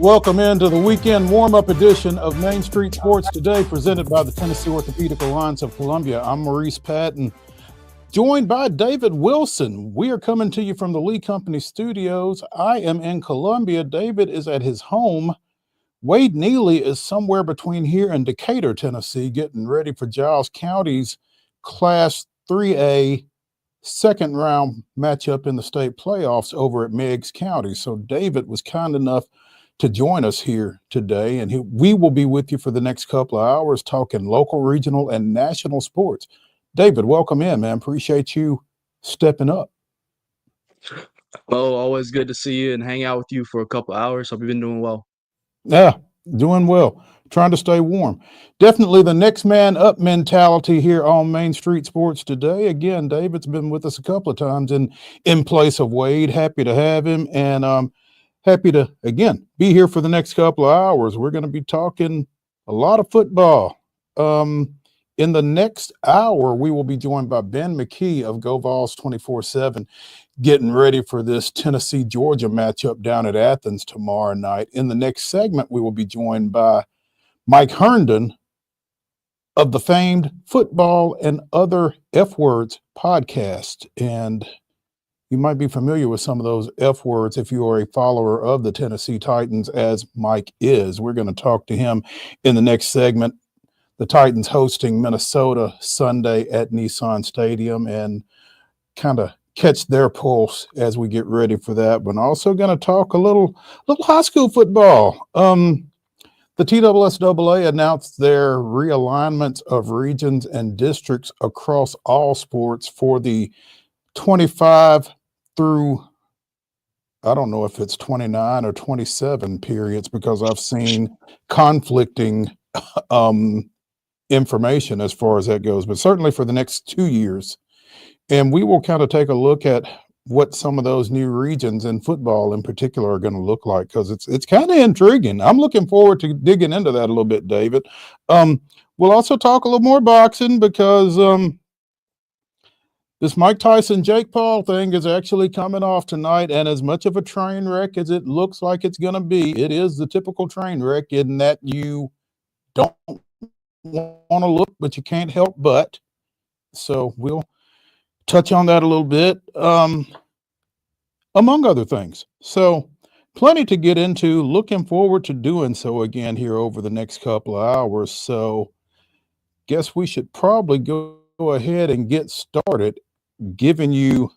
Welcome into the weekend warm-up edition of Main Street Sports Today, presented by the Tennessee Orthopedic Alliance of Columbia. I'm Maurice Patton, joined by David Wilson. We are coming to you from the Lee Company studios. I am in Columbia. David is at his home. Wade Neely is somewhere between here and Decatur, Tennessee, getting ready for Giles County's Class 3A second round matchup in the state playoffs over at Meigs County. So David was kind enough to join us here today, and we will be with you for the next couple of hours talking local, regional, and national sports. David, welcome in, man. Appreciate you stepping up. Well, always good to see you and hang out with you for a couple of hours. Hope you've been doing well. Yeah, doing well. Trying to stay warm. Definitely the next man up mentality here on Main Street Sports Today. Again, David's been with us a couple of times in place of Wade. Happy to have him, and happy to, again, be here for the next couple of hours. We're going to be talking a lot of football. In the next hour, we will be joined by Ben McKee of Go Vols 24/7, getting ready for this Tennessee-Georgia matchup down at Athens tomorrow night. In the next segment, we will be joined by Mike Herndon of the famed Football and Other F Words podcast. And you might be familiar with some of those F words if you are a follower of the Tennessee Titans, as Mike is. We're going to talk to him in the next segment. The Titans hosting Minnesota Sunday at Nissan Stadium, and kind of catch their pulse as we get ready for that. But also going to talk a little high school football. The TSSAA announced their realignments of regions and districts across all sports for the 25 through, I don't know if it's 29 or 27 periods, because I've seen conflicting information as far as that goes, but certainly for the next 2 years. And we will kind of take a look at what some of those new regions in football in particular are going to look like, because it's kind of intriguing. I'm looking forward to digging into that a little bit, David. We'll also talk a little more boxing, because this Mike Tyson, Jake Paul thing is actually coming off tonight, and as much of a train wreck as it looks like it's going to be, it is the typical train wreck in that you don't want to look, but you can't help but. So we'll touch on that a little bit, among other things. So plenty to get into. Looking forward to doing so again here over the next couple of hours. So guess we should probably go ahead and get started, giving you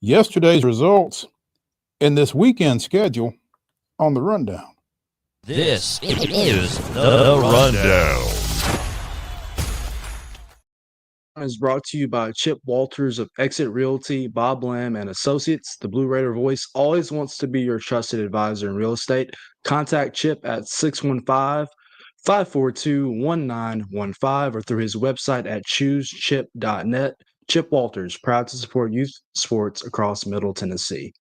yesterday's results and this weekend schedule on the rundown. This is the rundown. Is brought to you by Chip Walters of Exit Realty, Bob Lamb and Associates. The Blue Raider voice always wants to be your trusted advisor in real estate. Contact Chip at 615-542-1915 or through his website at choosechip.net. Chip Walters, proud to support youth sports across Middle Tennessee.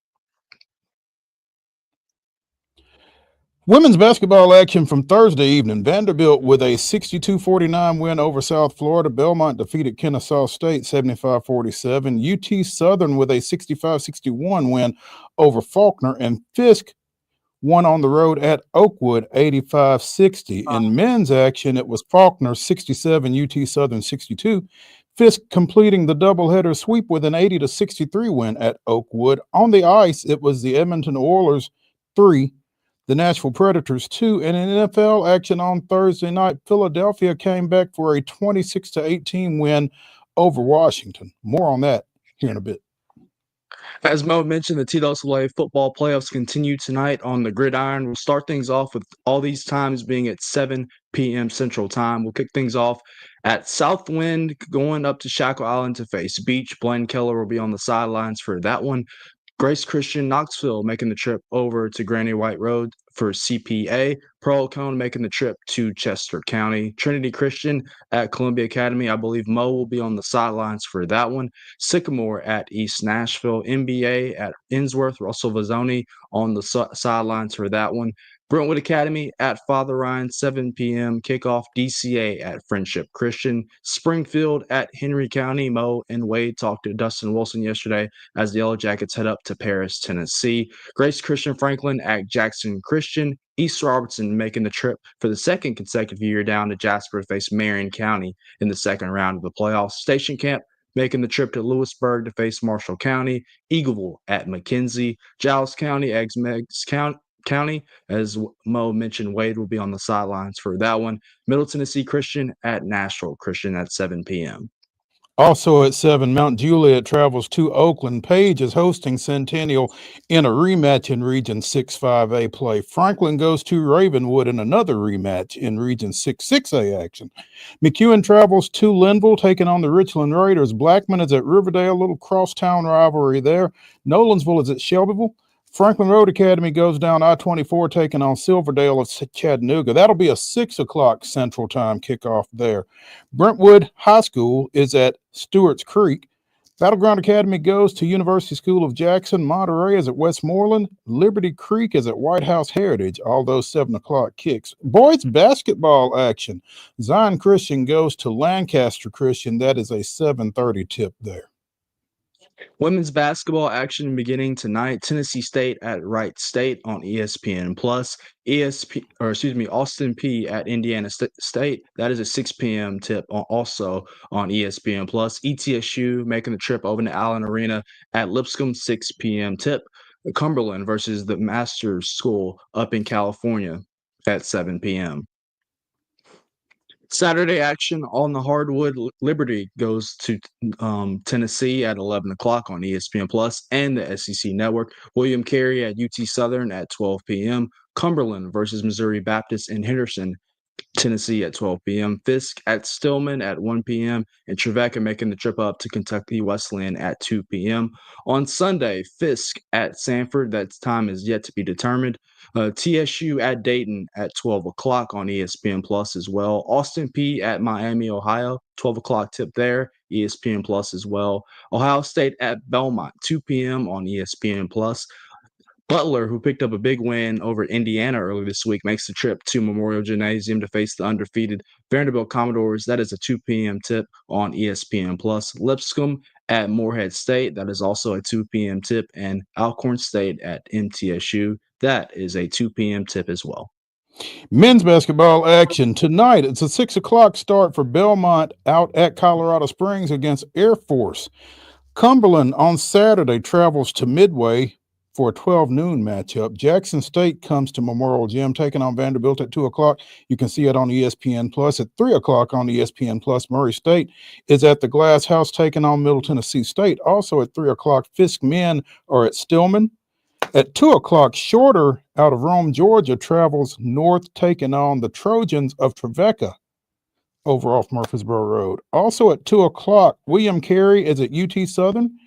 Women's basketball action from Thursday evening. Vanderbilt with a 62-49 win over South Florida. Belmont defeated Kennesaw State 75-47. UT Southern with a 65-61 win over Faulkner. And Fisk won on the road at Oakwood 85-60. In men's action, it was Faulkner 67, UT Southern 62. Fisk completing the doubleheader sweep with an 80-63 win at Oakwood. On the ice, it was the Edmonton Oilers 3, the Nashville Predators 2, and in NFL action on Thursday night, Philadelphia came back for a 26-18 win over Washington. More on that here in a bit. As Mo mentioned, the TSSAA football playoffs continue tonight on the gridiron. We'll start things off with all these times being at 7 p.m. Central Time. We'll kick things off at Southwind, going up to Shackle Island to face Beach. Blaine Keller will be on the sidelines for that one. Grace Christian Knoxville making the trip over to Granny White Road for CPA. Pearl Cone making the trip to Chester County. Trinity Christian at Columbia Academy. I believe Mo will be on the sidelines for that one. Sycamore at East Nashville. NBA at Innsworth. Russell Vazzoni on the sidelines for that one. Brentwood Academy at Father Ryan, 7 p.m. kickoff. DCA at Friendship Christian. Springfield at Henry County. Mo and Wade talked to Dustin Wilson yesterday as the Yellow Jackets head up to Paris, Tennessee. Grace Christian Franklin at Jackson Christian. East Robertson making the trip for the second consecutive year down to Jasper to face Marion County in the second round of the playoffs. Station Camp making the trip to Lewisburg to face Marshall County. Eagleville at McKenzie. Giles County, Eggs County, as Mo mentioned, Wade will be on the sidelines for that one. Middle Tennessee Christian at Nashville Christian at 7 p.m. Also at 7, Mount Juliet travels to Oakland. Page is hosting Centennial in a rematch in Region 6-5A play. Franklin goes to Ravenwood in another rematch in Region 6-6A action. McEwen travels to Linville, taking on the Richland Raiders. Blackman is at Riverdale, a little crosstown rivalry there. Nolensville is at Shelbyville. Franklin Road Academy goes down I-24, taking on Silverdale of Chattanooga. That'll be a 6 o'clock Central Time kickoff there. Brentwood High School is at Stewart's Creek. Battleground Academy goes to University School of Jackson. Monterey is at Westmoreland. Liberty Creek is at White House Heritage. All those 7 o'clock kicks. Boys basketball action. Zion Christian goes to Lancaster Christian. That is a 7:30 tip there. Women's basketball action beginning tonight. Tennessee State at Wright State on ESPN Plus. Austin P at Indiana State. That is a 6 p.m. tip also on ESPN Plus. ETSU making the trip over to Allen Arena at Lipscomb, 6 p.m. tip. Cumberland versus the Masters School up in California at 7 p.m. Saturday action on the hardwood. Liberty goes to Tennessee at 11 o'clock on ESPN Plus and the SEC Network. William Carey at UT Southern at 12 p.m. Cumberland versus Missouri Baptist in Henderson, Tennessee at 12 p.m. Fisk at Stillman at 1 p.m. and Trevecca making the trip up to Kentucky Wesleyan at 2 p.m. On Sunday, Fisk at Sanford. That time is yet to be determined. TSU at Dayton at 12 o'clock on ESPN Plus as well. Austin P at Miami, Ohio, 12 o'clock tip there, ESPN Plus as well. Ohio State at Belmont, 2 p.m. on ESPN Plus. Butler, who picked up a big win over Indiana earlier this week, makes the trip to Memorial Gymnasium to face the undefeated Vanderbilt Commodores. That is a 2 p.m. tip on ESPN Plus. Lipscomb at Morehead State. That is also a 2 p.m. tip. And Alcorn State at MTSU. That is a 2 p.m. tip as well. Men's basketball action tonight. It's a 6 o'clock start for Belmont out at Colorado Springs against Air Force. Cumberland on Saturday travels to Midway for a 12 noon matchup. Jackson State comes to Memorial Gym, taking on Vanderbilt at 2 o'clock. You can see it on ESPN Plus. At 3 o'clock on ESPN Plus, Murray State is at the Glass House, taking on Middle Tennessee State. Also at 3 o'clock, Fisk men are at Stillman. At 2 o'clock, Shorter out of Rome, Georgia, travels north, taking on the Trojans of Trevecca over off Murfreesboro Road. Also at 2 o'clock, William Carey is at UT Southern.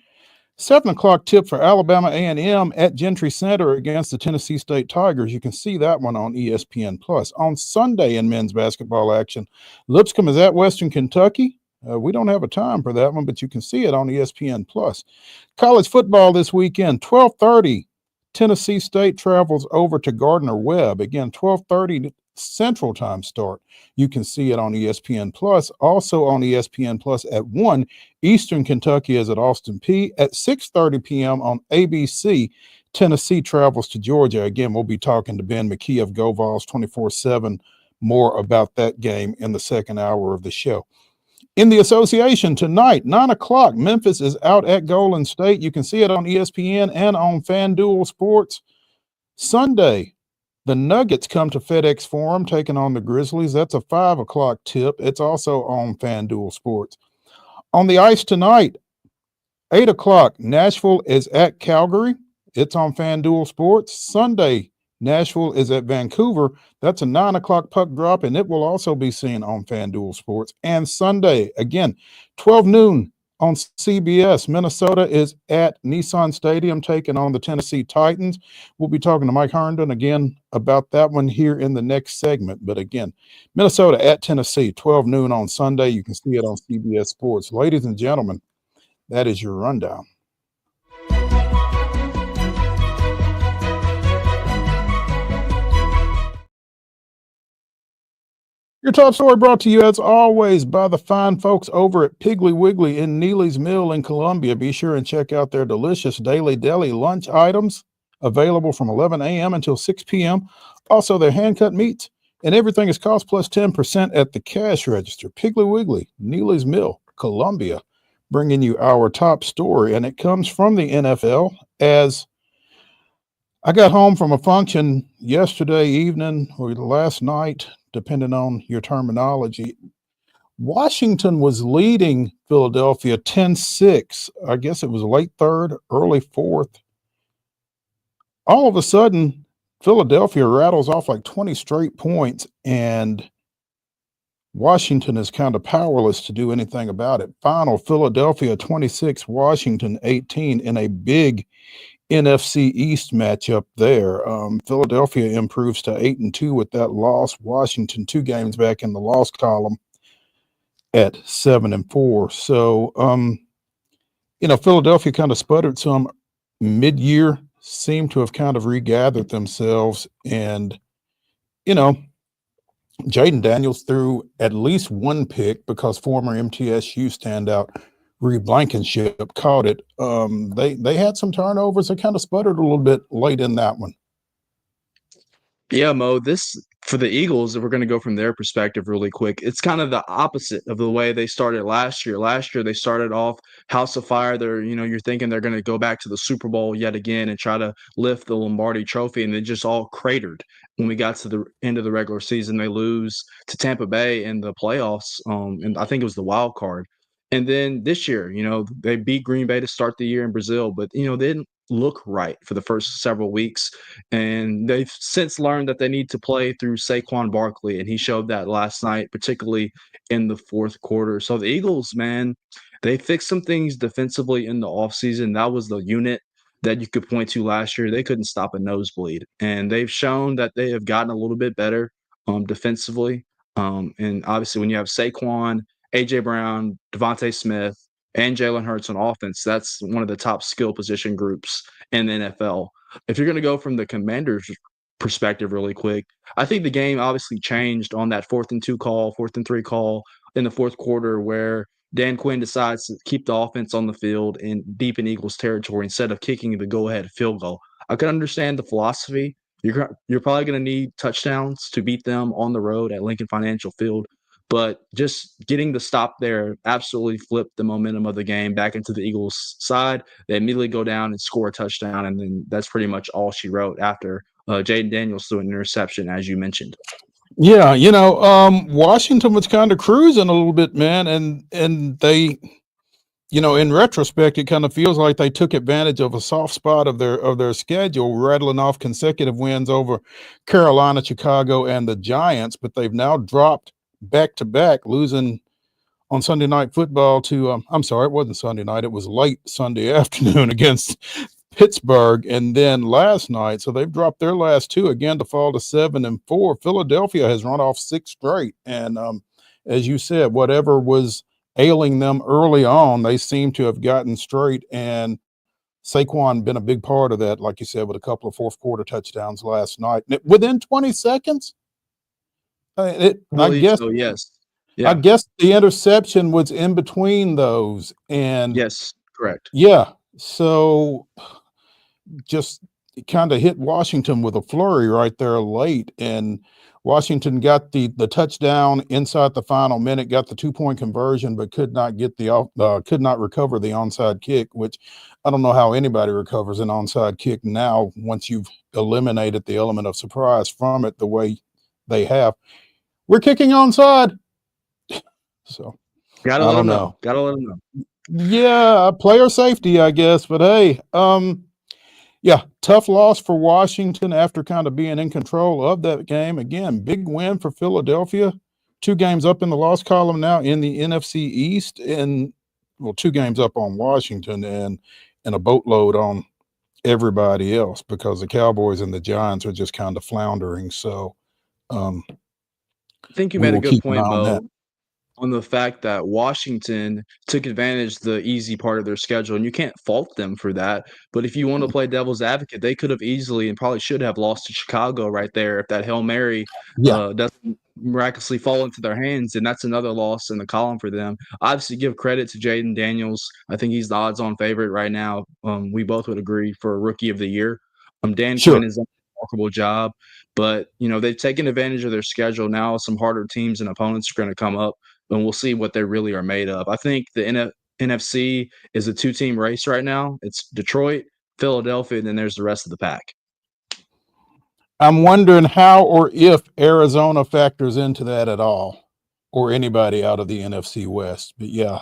7 o'clock tip for Alabama A&M at Gentry Center against the Tennessee State Tigers. You can see that one on ESPN Plus. On Sunday in men's basketball action, Lipscomb is at Western Kentucky. We don't have a time for that one, but you can see it on ESPN Plus. College football this weekend, 12:30. Tennessee State travels over to Gardner-Webb. Again, 12:30 Central Time start. You can see it on ESPN Plus. Also on ESPN Plus at 1, Eastern Kentucky is at Austin P. At 6:30 p.m. on ABC, Tennessee travels to Georgia. Again, we'll be talking to Ben McKee of Go Vols 24/7 more about that game in the second hour of the show. In the association tonight, 9 o'clock, Memphis is out at Golden State. You can see it on ESPN and on FanDuel Sports. Sunday, the Nuggets come to FedEx Forum, taking on the Grizzlies. That's a 5 o'clock tip. It's also on FanDuel Sports. On the ice tonight, 8 o'clock, Nashville is at Calgary. It's on FanDuel Sports. Sunday, Nashville is at Vancouver. That's a 9 o'clock puck drop, and it will also be seen on FanDuel Sports. And Sunday, again, 12 noon on CBS. Minnesota is at Nissan Stadium, taking on the Tennessee Titans. We'll be talking to Mike Herndon again about that one here in the next segment. But again, Minnesota at Tennessee, 12 noon on Sunday. You can see it on CBS Sports. Ladies and gentlemen, that is your rundown. Your top story brought to you, as always, by the fine folks over at Piggly Wiggly in Neely's Mill in Columbia. Be sure and check out their delicious daily deli lunch items available from 11 a.m. until 6 p.m. Also, their hand-cut meats, and everything is cost plus 10% at the cash register. Piggly Wiggly, Neely's Mill, Columbia, bringing you our top story, and it comes from the NFL. As I got home from a function yesterday evening or last night, depending on your terminology. Washington was leading Philadelphia 10-6. I guess it was late third, early fourth. All of a sudden, Philadelphia rattles off like 20 straight points, and Washington is kind of powerless to do anything about it. Final, Philadelphia 26, Washington 18 in a big NFC East matchup there. Philadelphia improves to 8-2 with that loss. Washington 2 games back in the loss column at 7-4. So, Philadelphia kind of sputtered some mid-year, seemed to have kind of regathered themselves. And, Jaden Daniels threw at least one pick because former MTSU standout Reed Blankenship caught it. They had some turnovers. They kind of sputtered a little bit late in that one. Yeah, Mo, this for the Eagles, if we're going to go from their perspective really quick, it's kind of the opposite of the way they started last year. Last year, they started off house of fire. You're thinking they're going to go back to the Super Bowl yet again and try to lift the Lombardi trophy, and they just all cratered. When we got to the end of the regular season, they lose to Tampa Bay in the playoffs, and I think it was the wild card. And then this year, they beat Green Bay to start the year in Brazil, but, they didn't look right for the first several weeks. And they've since learned that they need to play through Saquon Barkley, and he showed that last night, particularly in the fourth quarter. So the Eagles, man, they fixed some things defensively in the offseason. That was the unit that you could point to last year. They couldn't stop a nosebleed, and they've shown that they have gotten a little bit better defensively. And obviously when you have Saquon, A.J. Brown, Devontae Smith, and Jalen Hurts on offense, that's one of the top skill position groups in the NFL. If you're going to go from the Commanders' perspective really quick, I think the game obviously changed on that 4th-and-2 call, 4th-and-3 call in the fourth quarter where Dan Quinn decides to keep the offense on the field and deep in Eagles territory instead of kicking the go-ahead field goal. I can understand the philosophy. You're probably going to need touchdowns to beat them on the road at Lincoln Financial Field. But just getting the stop there absolutely flipped the momentum of the game back into the Eagles' side. They immediately go down and score a touchdown, and then that's pretty much all she wrote after Jaden Daniels threw an interception, as you mentioned. Yeah, Washington was kind of cruising a little bit, man, and they, in retrospect, it kind of feels like they took advantage of a soft spot of their schedule, rattling off consecutive wins over Carolina, Chicago, and the Giants, but they've now dropped back-to-back, losing on Sunday Night Football to I'm sorry, it wasn't Sunday night, it was late Sunday afternoon against Pittsburgh, and then last night. So they've dropped their last 2 again to fall to 7-4. Philadelphia has run off 6 straight, and as you said, whatever was ailing them early on, they seem to have gotten straight, and Saquon been a big part of that, like you said, with a couple of fourth quarter touchdowns last night. Within 20 seconds, I guess so, yes. Yeah. I guess the interception was in between those, and yes, correct. Yeah, so just kind of hit Washington with a flurry right there late, and Washington got the touchdown inside the final minute, got the 2-point conversion, but could not recover the onside kick, which I don't know how anybody recovers an onside kick now once you've eliminated the element of surprise from it the way they have. We're kicking onside. So gotta let them know. Yeah, player safety, I guess. But hey, yeah, tough loss for Washington after kind of being in control of that game. Again, big win for Philadelphia. 2 games up in the loss column now in the NFC East, and 2 games up on Washington and a boatload on everybody else because the Cowboys and the Giants are just kind of floundering. So I think you made a good point, Mo. on the fact that Washington took advantage of the easy part of their schedule, and you can't fault them for that. But if you want to play devil's advocate, they could have easily and probably should have lost to Chicago right there if that Hail Mary doesn't miraculously fall into their hands, and that's another loss in the column for them. Obviously, give credit to Jaden Daniels. I think he's the odds-on favorite right now. We both would agree for Rookie of the Year. Dan Quinn has done a remarkable job, but they've taken advantage of their schedule. Now some harder teams and opponents are going to come up, and we'll see what they really are made of. I think the NFC is a two-team race right now. It's Detroit, Philadelphia, and then there's the rest of the pack. I'm wondering how or if Arizona factors into that at all, or anybody out of the NFC West. But yeah,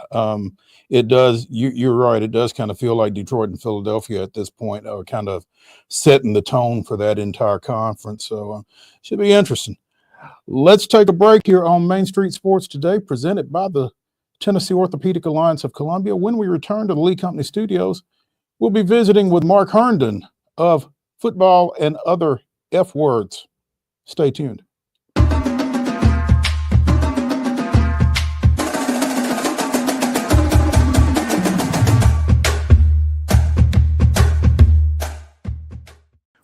it does. You're right. It does kind of feel like Detroit and Philadelphia at this point are kind of setting the tone for that entire conference. So should be interesting. Let's take a break here on Main Street Sports Today, presented by the Tennessee Orthopedic Alliance of Columbia. When we return to the Lee Company Studios, we'll be visiting with Mark Herndon of Football and Other F Words. Stay tuned.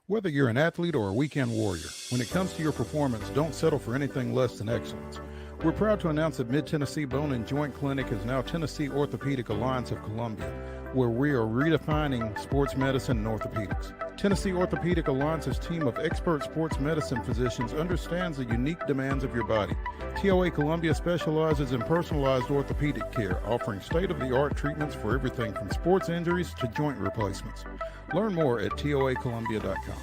Whether you're an athlete or a weekend warrior, when it comes to your performance, don't settle for anything less than excellence. We're proud to announce that Mid-Tennessee Bone and Joint Clinic is now Tennessee Orthopedic Alliance of Columbia, where we are redefining sports medicine and orthopedics. Tennessee Orthopedic Alliance's team of expert sports medicine physicians understands the unique demands of your body. TOA Columbia specializes in personalized orthopedic care, offering state-of-the-art treatments for everything from sports injuries to joint replacements. Learn more at toacolumbia.com.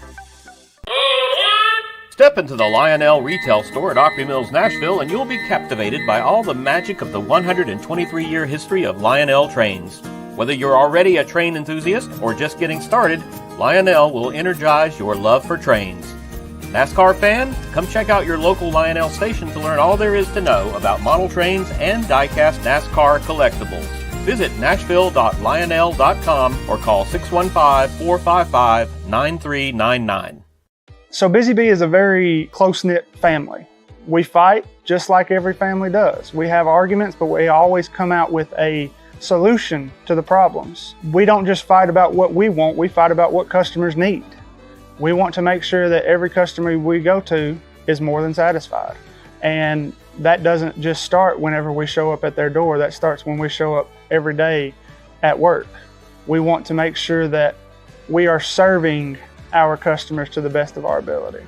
Step into the Lionel retail store at Opry Mills, Nashville, and you'll be captivated by all the magic of the 123-year history of Lionel trains. Whether you're already a train enthusiast or just getting started, Lionel will energize your love for trains. NASCAR fan? Come check out your local Lionel station to learn all there is to know about model trains and die-cast NASCAR collectibles. Visit nashville.lionel.com or call 615-455-9399. So Busy Bee is a very close-knit family. We fight just like every family does. We have arguments, but we always come out with a solution to the problems. We don't just fight about what we want, we fight about what customers need. We want to make sure that every customer we go to is more than satisfied. And that doesn't just start whenever we show up at their door, that starts when we show up every day at work. We want to make sure that we are serving our customers to the best of our ability.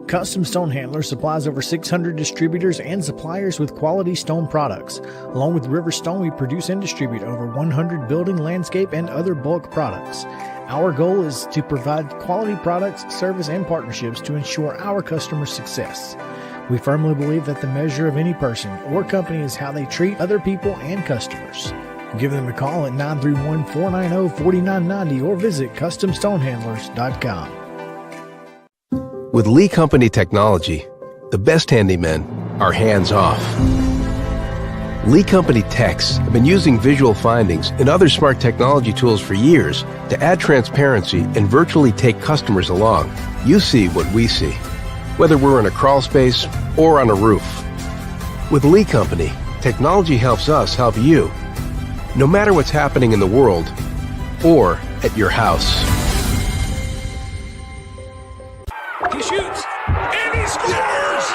Custom Stone Handler supplies over 600 distributors and suppliers with quality stone products. Along with River Stone, we produce and distribute over 100 building, landscape, and other bulk products. Our goal is to provide quality products, service, and partnerships to ensure our customers' success. We firmly believe that the measure of any person or company is how they treat other people and customers. Give them a call at 931-490-4990 or visit CustomStonehandlers.com. With Lee Company technology, the best handymen are hands-off. Lee Company techs have been using visual findings and other smart technology tools for years to add transparency and virtually take customers along. You see what we see, whether we're in a crawl space or on a roof. With Lee Company, technology helps us help you, no matter what's happening in the world or at your house. He shoots, and he scores!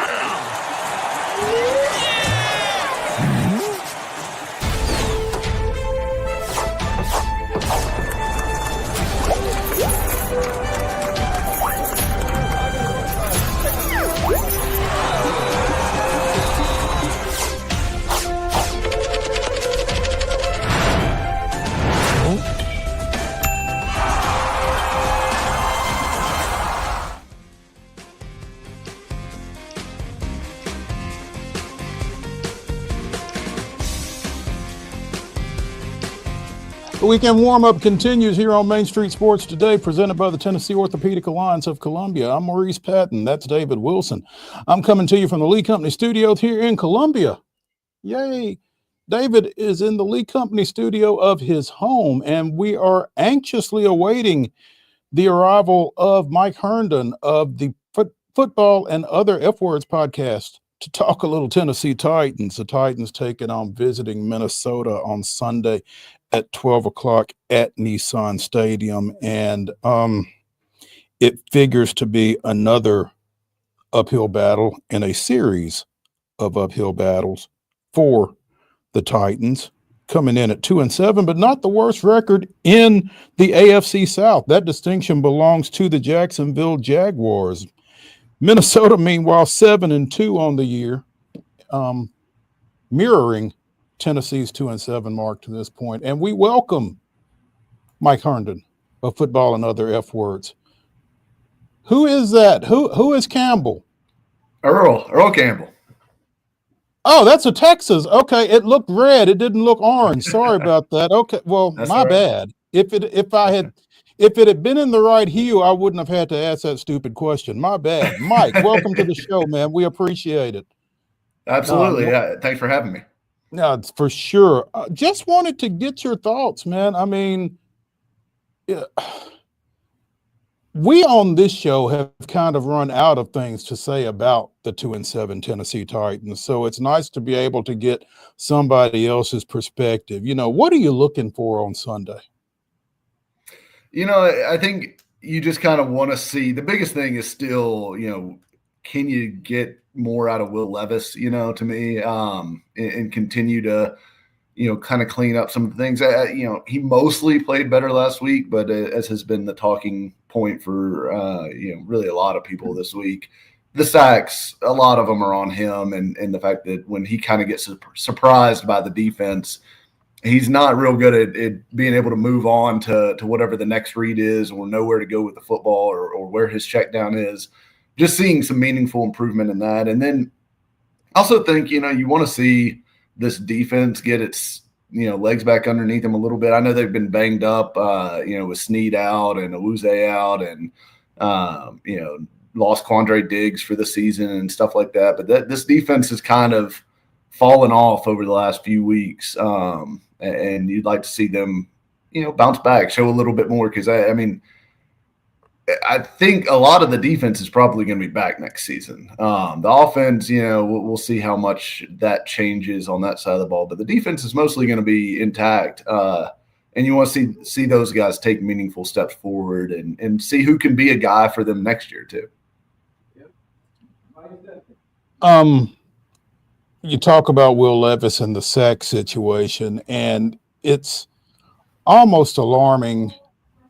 The weekend warm-up continues here on Main Street Sports Today, presented by the Tennessee Orthopedic Alliance of Columbia. I'm Maurice Patton. That's David Wilson. I'm coming to you from the Lee Company Studios here in Columbia. Yay! David is in the Lee Company studio of his home, and we are anxiously awaiting the arrival of Mike Herndon of the Football and Other F Words podcast to talk a little Tennessee Titans. The Titans taking on visiting Minnesota on Sunday at 12 o'clock at Nissan Stadium. And it figures to be another uphill battle in a series of uphill battles for the Titans, coming in at 2-7, but not the worst record in the AFC South. That distinction belongs to the Jacksonville Jaguars. Minnesota, meanwhile, 7-2 on the year, mirroring Tennessee's 2-7 mark to this point. And we welcome Mike Herndon of Football and Other F Words. Who is that? Who is Campbell? Earl Campbell. Oh, that's a Texas. Okay, it looked red. It didn't look orange. Sorry about that. Okay, well, That's my all right. bad. If it had been in the right hue, I wouldn't have had to ask that stupid question. My bad. Mike, welcome to the show, man. We appreciate it. Absolutely. Yeah. Thanks for having me. No, it's for sure. Just wanted to get your thoughts, man. I mean, we on this show have kind of run out of things to say about the 2-7 Tennessee Titans. So it's nice to be able to get somebody else's perspective. You know, what are you looking for on Sunday? You know, I think you just kind of want to see, the biggest thing is still, you know, can you get more out of Will Levis, you know, to me, and continue to, you know, kind of clean up some of the things. You know, he mostly played better last week, but as has been the talking point for, you know, really a lot of people this week, the sacks, a lot of them are on him. And the fact that when he kind of gets surprised by the defense, he's not real good at being able to move on to whatever the next read is, or know where to go with the football, or where his check down is. Just seeing some meaningful improvement in that. And then I also think, you know, you want to see this defense get its, you know, legs back underneath them a little bit. I know they've been banged up, you know, with Snead out and Awuzie out, and, you know, lost Quandre Diggs for the season and stuff like that. But this defense has kind of fallen off over the last few weeks. And you'd like to see them, you know, bounce back, show a little bit more. Because, I mean, I think a lot of the defense is probably going to be back next season. The offense, you know, we'll see how much that changes on that side of the ball. But the defense is mostly going to be intact. And you want to see those guys take meaningful steps forward and see who can be a guy for them next year too. You talk about Will Levis and the sack situation, and it's almost alarming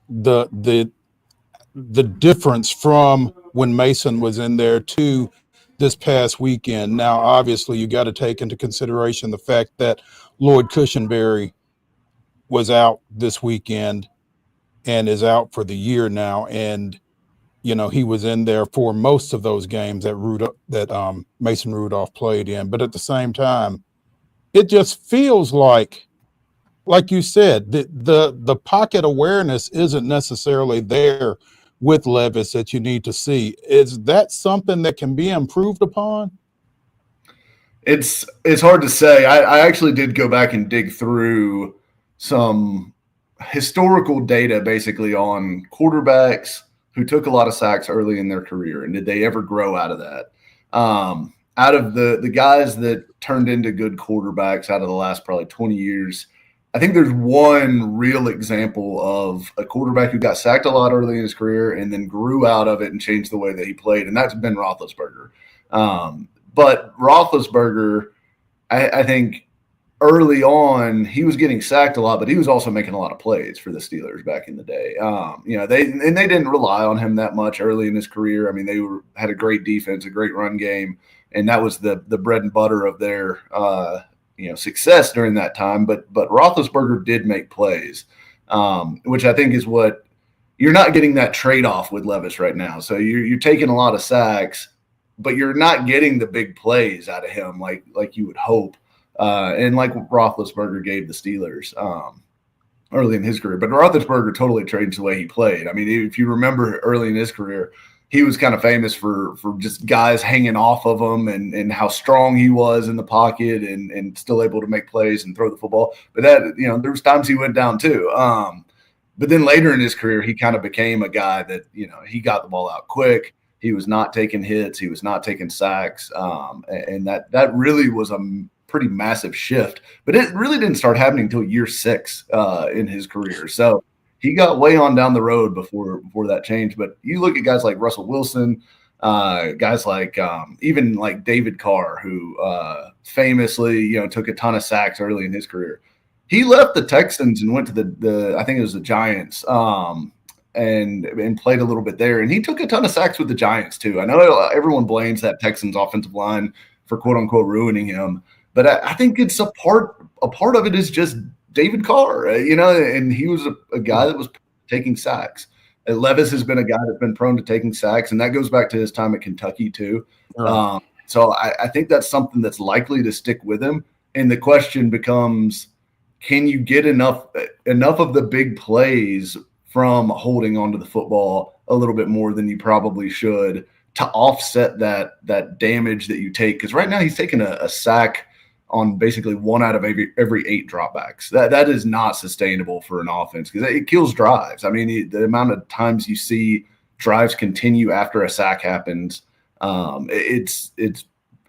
the difference from when Mason was in there to this past weekend. Now, obviously, you got to take into consideration the fact that Lloyd Cushenberry was out this weekend and is out for the year now, and you know, he was in there for most of those games that Mason Rudolph played in. But at the same time, it just feels like you said, the pocket awareness isn't necessarily there with Levis that you need to see. Is that something that can be improved upon? It's hard to say. I actually did go back and dig through some historical data basically on quarterbacks who took a lot of sacks early in their career, and did they ever grow out of that? Out of the guys that turned into good quarterbacks out of the last probably 20 years, I think there's one real example of a quarterback who got sacked a lot early in his career and then grew out of it and changed the way that he played, and that's Ben Roethlisberger. But Roethlisberger, I think early on, he was getting sacked a lot, but he was also making a lot of plays for the Steelers back in the day. You know, they didn't rely on him that much early in his career. I mean, they had a great defense, a great run game, and that was the bread and butter of their you know, success during that time. But Roethlisberger did make plays, which I think is what you're not getting that trade-off with Levis right now. So you're taking a lot of sacks, but you're not getting the big plays out of him like you would hope. And like Roethlisberger gave the Steelers early in his career. But Roethlisberger totally changed the way he played. I mean, if you remember early in his career, he was kind of famous for just guys hanging off of him and how strong he was in the pocket and still able to make plays and throw the football. But that, you know, there was times he went down too. But then later in his career, he kind of became a guy that, you know, he got the ball out quick. He was not taking hits. He was not taking sacks. And that really was a pretty massive shift. But it really didn't start happening until year 6 in his career. So he got way on down the road before that changed. But you look at guys like Russell Wilson, guys like even like David Carr, who famously, took a ton of sacks early in his career. He left the Texans and went to the I think it was the Giants. And played a little bit there. And he took a ton of sacks with the Giants too. I know everyone blames that Texans offensive line for quote unquote ruining him, but I think it's a part of it is just David Carr, and he was a guy that was taking sacks. And Levis has been a guy that's been prone to taking sacks, and that goes back to his time at Kentucky too. So I think that's something that's likely to stick with him. And the question becomes, can you get enough of the big plays from holding onto the football a little bit more than you probably should to offset that damage that you take? Because right now he's taking a sack on basically 1 out of every 8 dropbacks. That is not sustainable for an offense because it kills drives. I mean, the amount of times you see drives continue after a sack happens, it's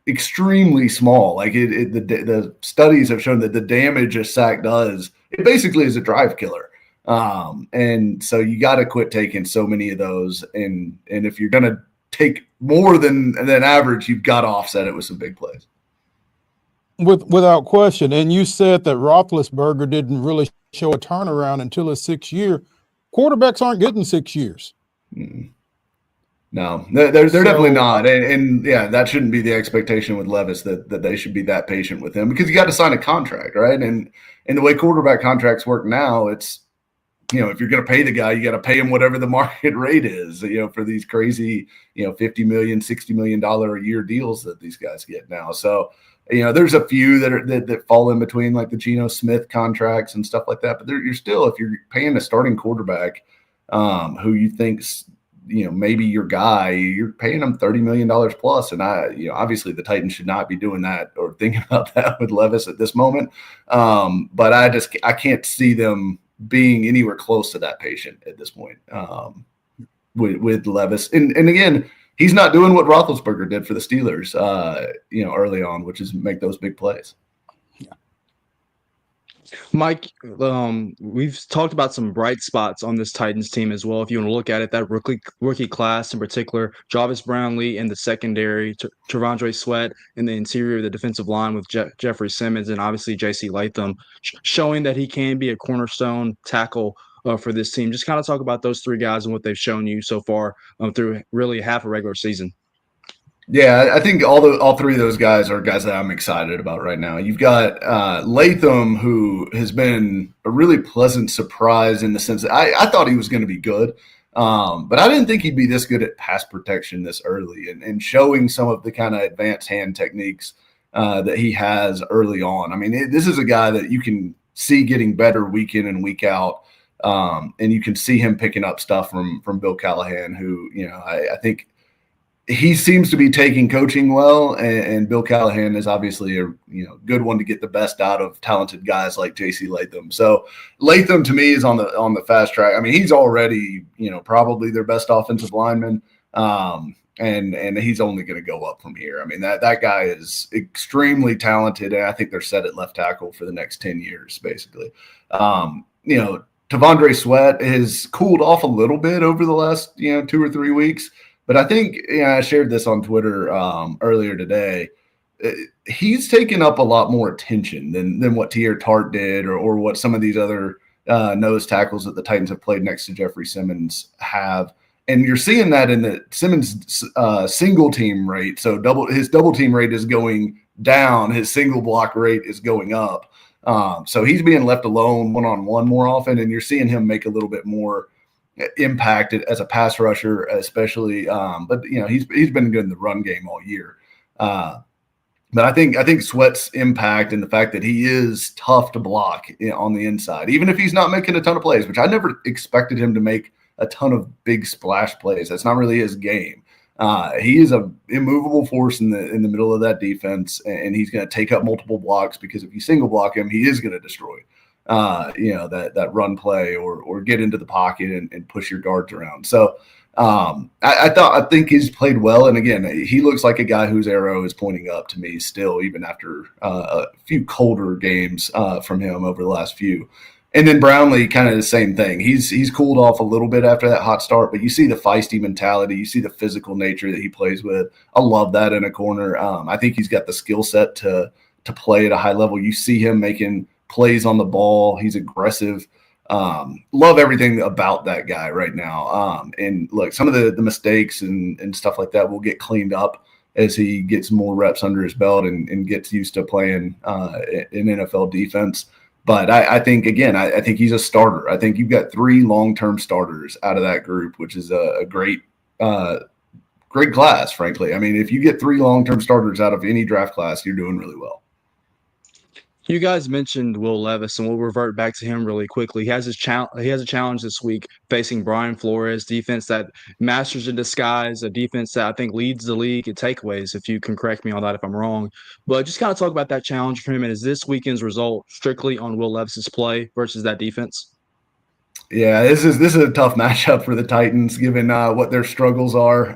extremely small. Like the studies have shown that the damage a sack does, it basically is a drive killer. And so you got to quit taking so many of those. And if you're going to take more than average, you've got to offset it with some big plays. Without question. And you said that Roethlisberger didn't really show a turnaround until his 6th year. Quarterbacks aren't getting 6 years. No, they're definitely not. And yeah, that shouldn't be the expectation with Levis that they should be that patient with him because you got to sign a contract, right? And the way quarterback contracts work now, it's, if you're going to pay the guy, you got to pay him whatever the market rate is, for these crazy, $50 million, $60 million a year deals that these guys get now. So, there's a few that fall in between, like the Geno Smith contracts and stuff like that. But you're still, if you're paying a starting quarterback who you think's, maybe your guy, you're paying them $30 million plus. And obviously the Titans should not be doing that or thinking about that with Levis at this moment. But I can't see them being anywhere close to that patient at this point with Levis. And again, he's not doing what Roethlisberger did for the Steelers, early on, which is make those big plays. Mike, we've talked about some bright spots on this Titans team as well. If you want to look at it, that rookie class in particular, Jarvis Brownlee in the secondary, Tavondre Sweat in the interior of the defensive line with Jeffrey Simmons, and obviously J.C. Latham, showing that he can be a cornerstone tackle for this team. Just kind of talk about those 3 guys and what they've shown you so far through really half a regular season. Yeah, I think all 3 of those guys are guys that I'm excited about right now. You've got Latham, who has been a really pleasant surprise in the sense that I thought he was going to be good, but I didn't think he'd be this good at pass protection this early and showing some of the kind of advanced hand techniques that he has early on. I mean, this is a guy that you can see getting better week in and week out, and you can see him picking up stuff from Bill Callahan, who, I think – he seems to be taking coaching well, and Bill Callahan is obviously a good one to get the best out of talented guys like J.C. Latham. So Latham to me is on the fast track. I mean, he's already probably their best offensive lineman, and he's only going to go up from here. I mean that guy is extremely talented, and I think they're set at left tackle for the next 10 years, basically. Tavondre Sweat has cooled off a little bit over the last 2 or 3 weeks. But I think, I shared this on Twitter earlier today. He's taken up a lot more attention than what Tier Tart did or what some of these other nose tackles that the Titans have played next to Jeffrey Simmons have. And you're seeing that in the Simmons single team rate. So his double team rate is going down. His single block rate is going up. So he's being left alone one-on-one more often. And you're seeing him make a little bit more impacted as a pass rusher, especially. But he's been good in the run game all year. But I think Sweat's impact and the fact that he is tough to block on the inside, even if he's not making a ton of plays, which I never expected him to make a ton of big splash plays. That's not really his game. He is a immovable force in the middle of that defense, and he's going to take up multiple blocks because if you single block him, he is going to destroy that run play or get into the pocket and push your guards around. So I think he's played well. And again, he looks like a guy whose arrow is pointing up to me still, even after a few colder games from him over the last few. And then Brownlee, kind of the same thing. He's cooled off a little bit after that hot start, but you see the feisty mentality. You see the physical nature that he plays with. I love that in a corner. I think he's got the skill set to play at a high level. You see him making plays on the ball. He's aggressive. Love everything about that guy right now. And look, some of the mistakes and stuff like that will get cleaned up as he gets more reps under his belt and gets used to playing in NFL defense. But I think, again, I think he's a starter. I think you've got 3 long-term starters out of that group, which is a great class, frankly. I mean, if you get 3 long-term starters out of any draft class, you're doing really well. You guys mentioned Will Levis, and we'll revert back to him really quickly. He has a challenge this week facing Brian Flores, defense that masters in disguise, a defense that I think leads the league in takeaways, if you can correct me on that if I'm wrong. But just kind of talk about that challenge for him, and is this weekend's result strictly on Will Levis's play versus that defense? Yeah, this is a tough matchup for the Titans, given what their struggles are,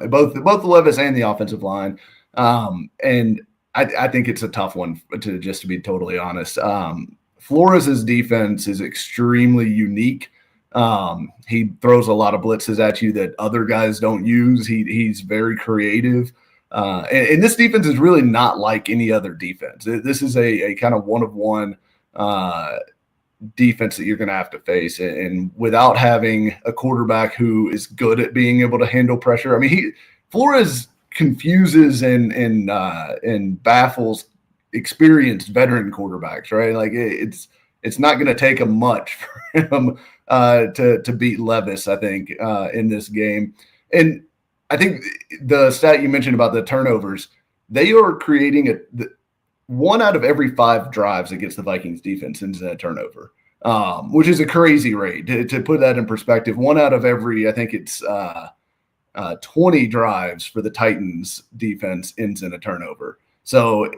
both the Levis and the offensive line. And I think it's a tough one to be totally honest. Flores' defense is extremely unique. He throws a lot of blitzes at you that other guys don't use. He's very creative. And this defense is really not like any other defense. This is a kind of one-of-one defense that you're going to have to face. And without having a quarterback who is good at being able to handle pressure, I mean, Flores confuses and baffles experienced veteran quarterbacks, right? Like it's not going to take him much for him to beat Levis, I think, in this game. And I think the stat you mentioned about the turnovers, they are creating 1 out of every 5 drives against the Vikings defense ends in a turnover, which is a crazy rate. To put that in perspective, 1 out of every, I think it's 20 drives for the Titans defense ends in a turnover. So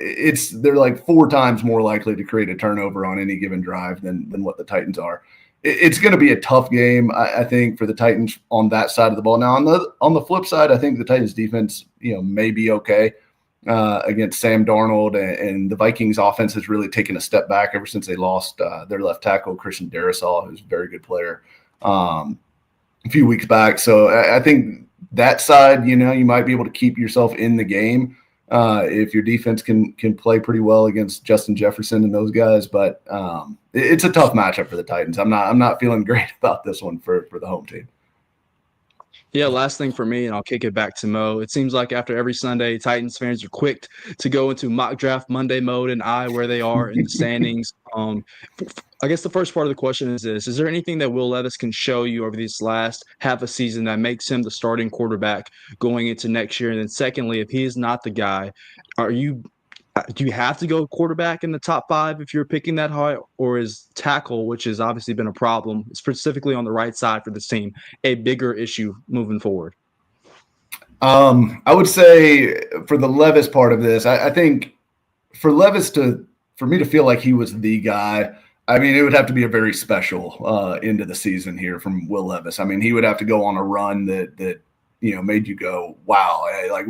they're like 4 times more likely to create a turnover on any given drive than what the Titans are. It's going to be a tough game, I think, for the Titans on that side of the ball. Now, on the flip side, I think the Titans defense, may be okay against Sam Darnold, and the Vikings offense has really taken a step back ever since they lost their left tackle, Christian Darrisaw, who's a very good player, a few weeks back. So I think that side, you might be able to keep yourself in the game if your defense can play pretty well against Justin Jefferson and those guys. But it's a tough matchup for the Titans. I'm not feeling great about this one for the home team. Yeah, last thing for me, and I'll kick it back to Mo. It seems like after every Sunday, Titans fans are quick to go into mock draft Monday mode and eye where they are in the standings. I guess the first part of the question is this: is there anything that Will Levis can show you over this last half a season that makes him the starting quarterback going into next year? And then secondly, if he is not the guy, do you have to go quarterback in the top 5 if you're picking that high, or is tackle, which has obviously been a problem, specifically on the right side for this team, a bigger issue moving forward? I would say for the Levis part of this, I think for Levis for me to feel like he was the guy, I mean, it would have to be a very special end of the season here from Will Levis. I mean, he would have to go on a run that made you go, wow, like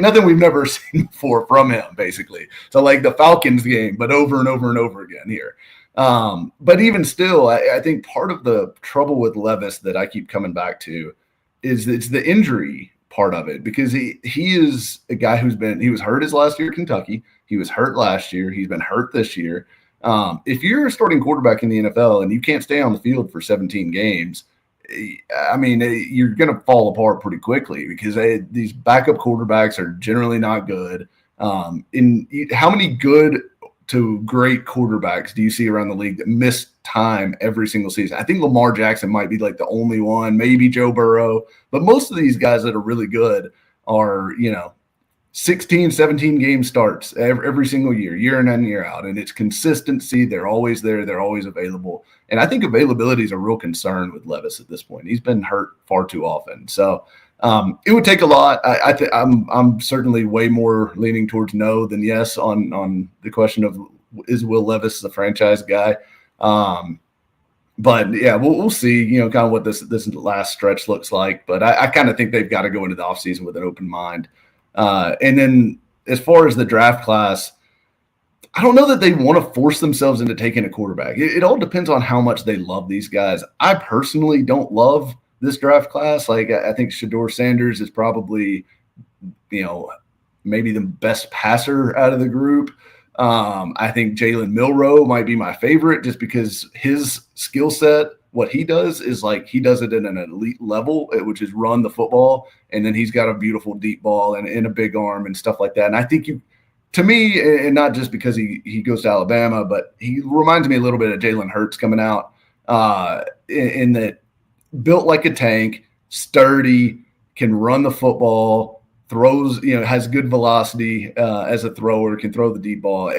nothing we've never seen before from him, basically. So like the Falcons game, but over and over and over again here. But even still, I think part of the trouble with Levis that I keep coming back to is it's the injury part of it, because he is a guy he was hurt his last year at Kentucky. He was hurt last year. He's been hurt this year. If you're a starting quarterback in the NFL and you can't stay on the field for 17 games, I mean, you're going to fall apart pretty quickly, because these backup quarterbacks are generally not good. How many good to great quarterbacks do you see around the league that miss time every single season? I think Lamar Jackson might be like the only one, maybe Joe Burrow, but most of these guys that are really good are, 16, 17 game starts every single year in and year out. And it's consistency. They're always there. They're always available. And I think availability is a real concern with Levis at this point. He's been hurt far too often. So it would take a lot. I'm certainly way more leaning towards no than yes on the question of, is Will Levis the franchise guy? But yeah, we'll see, kind of what this last stretch looks like. But I kind of think they've got to go into the offseason with an open mind. And then as far as the draft class, I don't know that they want to force themselves into taking a quarterback. It all depends on how much they love these guys. I personally don't love this draft class. Like, I think Shedeur Sanders is probably, maybe the best passer out of the group. I think Jalen Milroe might be my favorite just because his skill set, what he does is like he does it at an elite level, which is run the football. And then he's got a beautiful deep ball and a big arm and stuff like that. And I think to me, and not just because he goes to Alabama, but he reminds me a little bit of Jalen Hurts coming out in that built like a tank, sturdy, can run the football, throws, has good velocity as a thrower, can throw the deep ball.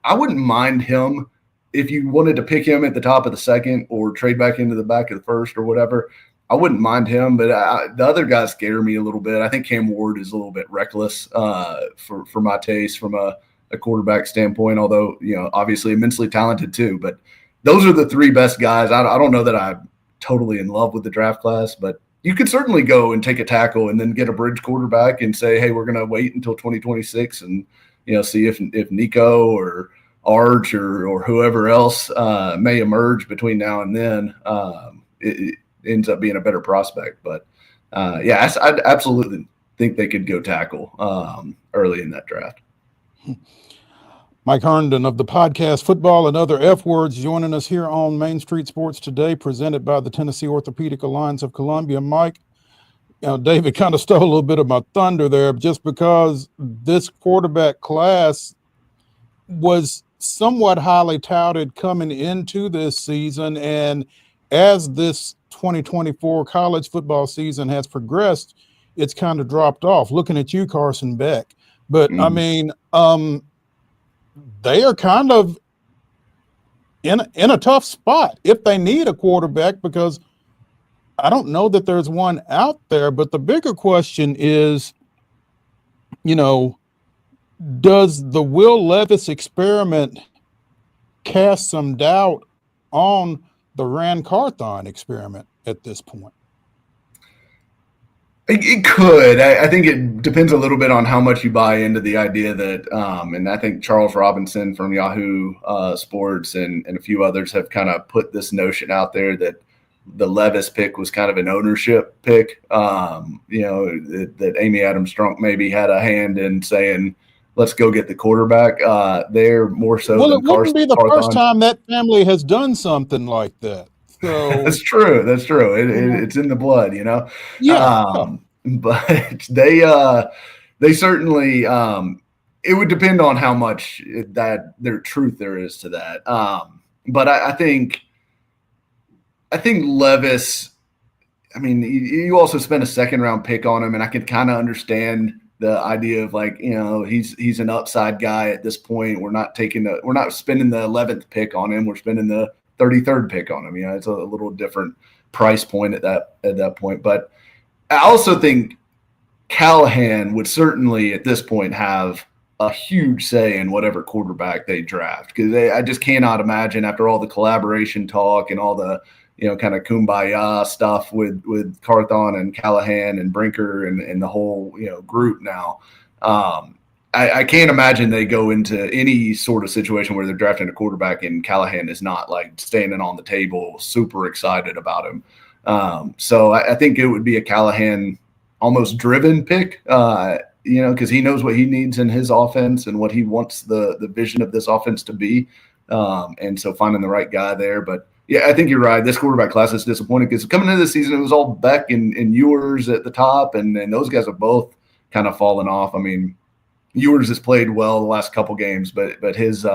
I wouldn't mind him if you wanted to pick him at the top of the second or trade back into the back of the first or whatever. I wouldn't mind him, but the other guys scare me a little bit. I think Cam Ward is a little bit reckless for my taste from a quarterback standpoint, although, obviously immensely talented too. But those are the three best guys. I don't know that I'm totally in love with the draft class, but you could certainly go and take a tackle and then get a bridge quarterback and say, hey, we're going to wait until 2026 and, see if Nico or Arch or whoever else may emerge between now and then. It ends up being a better prospect. But, I'd absolutely think they could go tackle early in that draft. Mike Herndon of the podcast Football and Other F Words joining us here on Main Street Sports today, presented by the Tennessee Orthopedic Alliance of Columbia. Mike, David kind of stole a little bit of my thunder there just because this quarterback class was somewhat highly touted coming into this season. And as this 2024 college football season has progressed, it's kind of dropped off. Looking at you, Carson Beck. But, I mean, they are kind of in a tough spot if they need a quarterback, because I don't know that there's one out there. But the bigger question is, does the Will Levis experiment cast some doubt on the Rand Carthon experiment at this point? It could. I think it depends a little bit on how much you buy into the idea that, and I think Charles Robinson from Yahoo Sports and a few others have kind of put this notion out there that the Levis pick was kind of an ownership pick. That Amy Adams Strunk maybe had a hand in saying, let's go get the quarterback there more so than Carson. Well, it wouldn't be the first time that family has done something like that. So That's true. It's in the blood, Yeah. But they certainly it would depend on how much that their truth there is to that. But I think Levis. I mean, you also spent a second round pick on him, and I could kind of understand the idea of like, he's an upside guy at this point. We're not spending the 11th pick on him. We're spending the 33rd pick on him. It's a little different price point at that point. But I also think Callahan would certainly at this point have a huge say in whatever quarterback they draft, because I just cannot imagine, after all the collaboration talk and all the kind of kumbaya stuff with Carthon and Callahan and Brinker and the whole group now. I can't imagine they go into any sort of situation where they're drafting a quarterback and Callahan is not like standing on the table, super excited about him. So I think it would be a Callahan almost driven pick, because he knows what he needs in his offense and what he wants the vision of this offense to be. And so finding the right guy there. But yeah, I think you're right. This quarterback class is disappointing because coming into the season, it was all Beck and Ewers at the top, and those guys have both kind of fallen off. I mean, Ewers has played well the last couple games, but his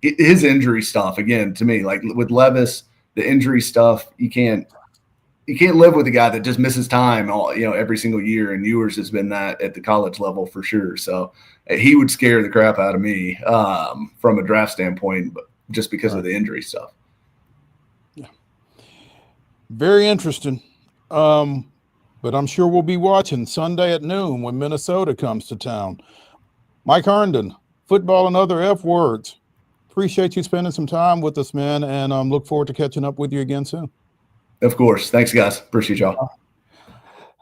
injury stuff, again, to me, like with Levis, the injury stuff, you can't live with a guy that just misses time every single year, and Ewers has been that at the college level for sure. So he would scare the crap out of me from a draft standpoint, but just because of the injury stuff. Yeah, very interesting. But I'm sure we'll be watching Sunday at noon when Minnesota comes to town. Mike Herndon, Football and Other F Words, appreciate you spending some time with us, man, and look forward to catching up with you again soon. Of course. Thanks, guys. Appreciate y'all.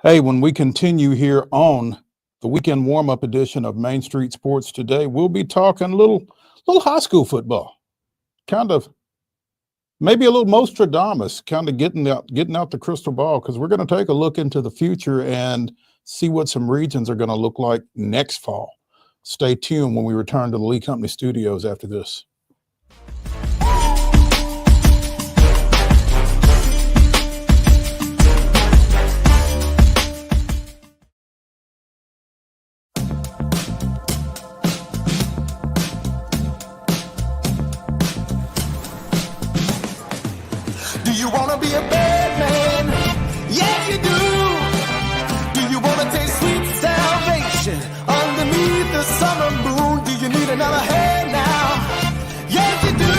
Hey, when we continue here on the weekend warm-up edition of Main Street Sports today, we'll be talking a little high school football, kind of maybe a little Nostradamus, kind of getting out the crystal ball, because we're going to take a look into the future and see what some regions are going to look like next fall. Stay tuned when we return to the Lee Company studios after this. Do you want to be a bad man? Yes, you do. Do you want to taste sweet salvation underneath the summer moon? Do you need another hand now? Yes, you do.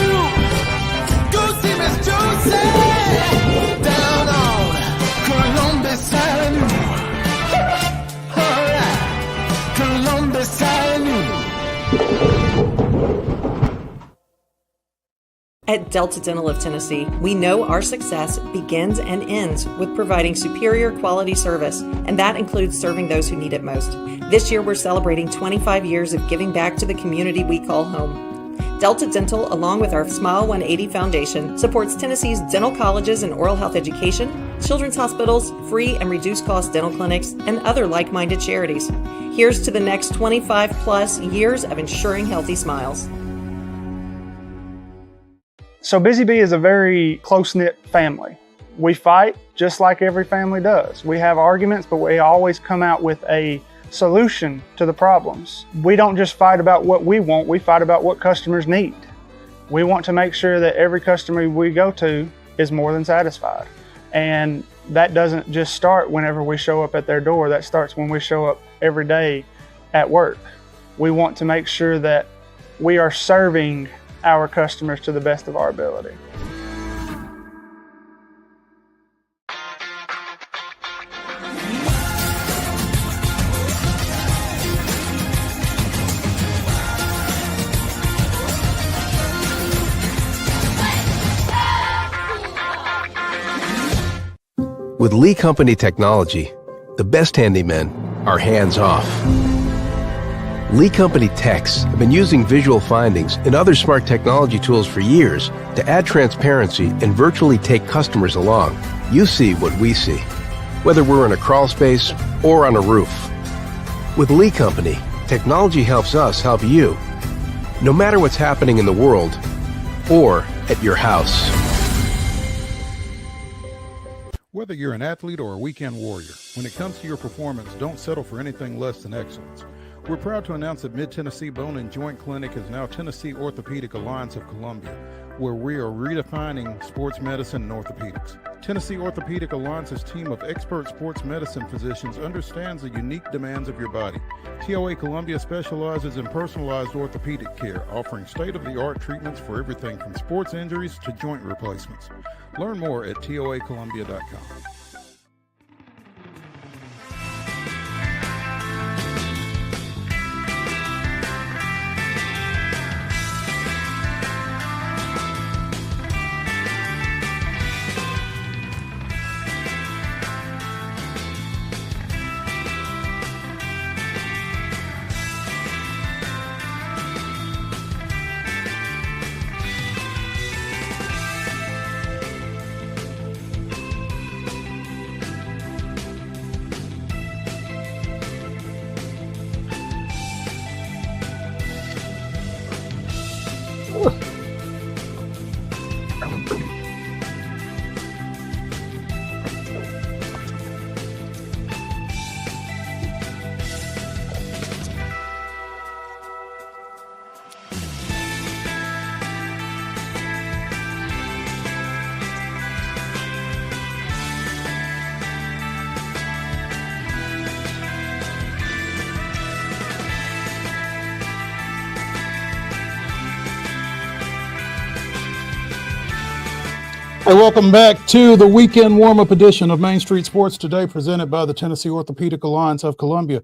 Go see Miss Josie down on Columbus Avenue. All right, Columbus Avenue. At Delta Dental of Tennessee, we know our success begins and ends with providing superior quality service, and that includes serving those who need it most. This year, we're celebrating 25 years of giving back to the community we call home. Delta Dental, along with our Smile 180 Foundation, supports Tennessee's dental colleges and oral health education, children's hospitals, free and reduced cost dental clinics, and other like-minded charities. Here's to the next 25 plus years of ensuring healthy smiles. So Busy Bee is a very close-knit family. We fight just like every family does. We have arguments, but we always come out with a solution to the problems. We don't just fight about what we want, we fight about what customers need. We want to make sure that every customer we go to is more than satisfied. And that doesn't just start whenever we show up at their door, that starts when we show up every day at work. We want to make sure that we are serving our customers to the best of our ability. With Lee Company technology, the best handymen are hands-off. Lee Company techs have been using visual findings and other smart technology tools for years to add transparency and virtually take customers along. You see what we see, whether we're in a crawl space or on a roof. With Lee Company, technology helps us help you, no matter what's happening in the world or at your house. Whether you're an athlete or a weekend warrior, when it comes to your performance, don't settle for anything less than excellence. We're proud to announce that Mid-Tennessee Bone and Joint Clinic is now Tennessee Orthopedic Alliance of Columbia, where we are redefining sports medicine and orthopedics. Tennessee Orthopedic Alliance's team of expert sports medicine physicians understands the unique demands of your body. TOA Columbia specializes in personalized orthopedic care, offering state-of-the-art treatments for everything from sports injuries to joint replacements. Learn more at toacolumbia.com. Hey, welcome back to the weekend warm-up edition of Main Street Sports today, presented by the Tennessee Orthopedic Alliance of Columbia.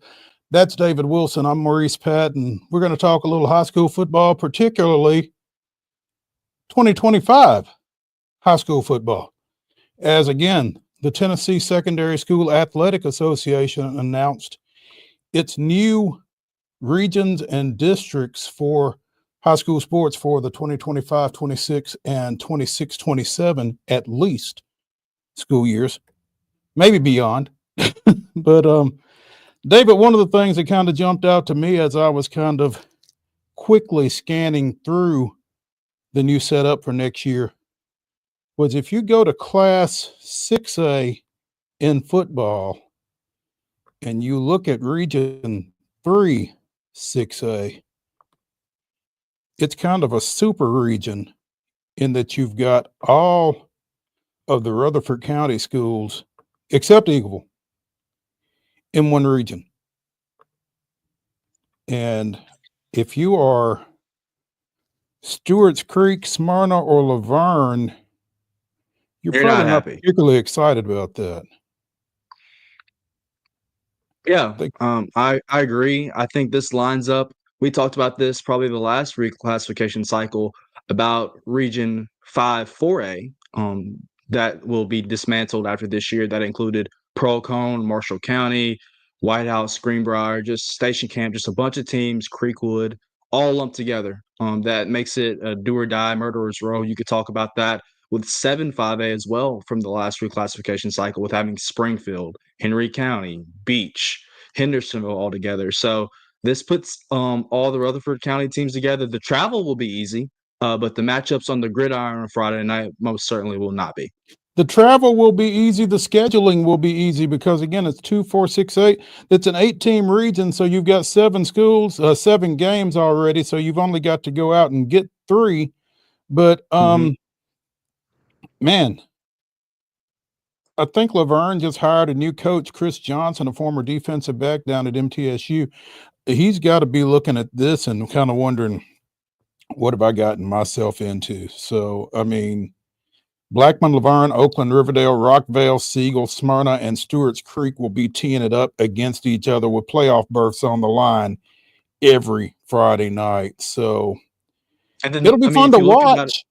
That's David Wilson. I'm Maurice Patton. We're going to talk a little high school football, particularly 2025 high school football. As again, the Tennessee Secondary School Athletic Association announced its new regions and districts for high school sports for the 2025-26 and 26-27 at least school years, maybe beyond. But David, one of the things that kind of jumped out to me as I was kind of quickly scanning through the new setup for next year was if you go to Class 6A in football and you look at Region 3 6A, it's kind of a super region in that you've got all of the Rutherford County schools, except Eagleville, in one region. And if you are Stewart's Creek, Smyrna, or Laverne, you're probably not particularly excited about that. Yeah, I agree. I think this lines up. We talked about this probably the last reclassification cycle about Region 5 4A that will be dismantled after this year. That included Pearl-Cohn, Marshall County, White House, Greenbrier, just Station Camp, just a bunch of teams, Creekwood, all lumped together. That makes it a do or die murderer's row. You could talk about that with 7 5A as well from the last reclassification cycle with having Springfield, Henry County, Beach, Hendersonville all together. So this puts all the Rutherford County teams together. The travel will be easy, but the matchups on the gridiron on Friday night most certainly will not be. The travel will be easy. The scheduling will be easy because, again, it's 2, 4, 6, 8. It's an 8-team region, so you've got 7 schools, 7 games already, so you've only got to go out and get 3. But, man, I think Laverne just hired a new coach, Chris Johnson, a former defensive back down at MTSU. He's got to be looking at this and kind of wondering, what have I gotten myself into? So, I mean, Blackman, Laverne, Oakland, Riverdale, Rockvale, Siegel, Smyrna, and Stewart's Creek will be teeing it up against each other with playoff berths on the line every Friday night. So and then, it'll be fun to watch.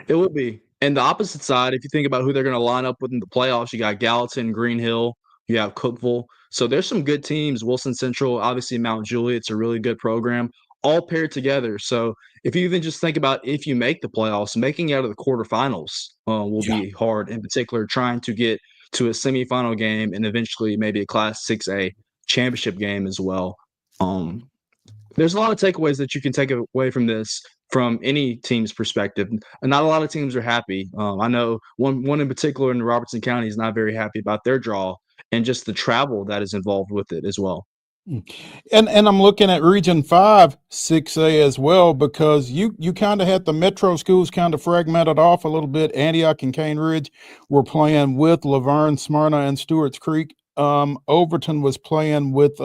It would be. And the opposite side, if you think about who they're going to line up with in the playoffs, you got Gallatin, Green Hill, you have Cookeville. So there's some good teams. Wilson Central, obviously Mount Juliet, it's a really good program, all paired together. So if you even just think about if you make the playoffs, making it out of the quarterfinals will be hard, in particular trying to get to a semifinal game and eventually maybe a Class 6A championship game as well. There's a lot of takeaways that you can take away from this from any team's perspective. And not a lot of teams are happy. I know one in particular in Robertson County is not very happy about their draw and just the travel that is involved with it as well. And I'm looking at Region 5 6A as well, because you kind of had the metro schools kind of fragmented off a little bit. Antioch and Cane Ridge were playing with Laverne, Smyrna, and Stewart's Creek. Overton was playing with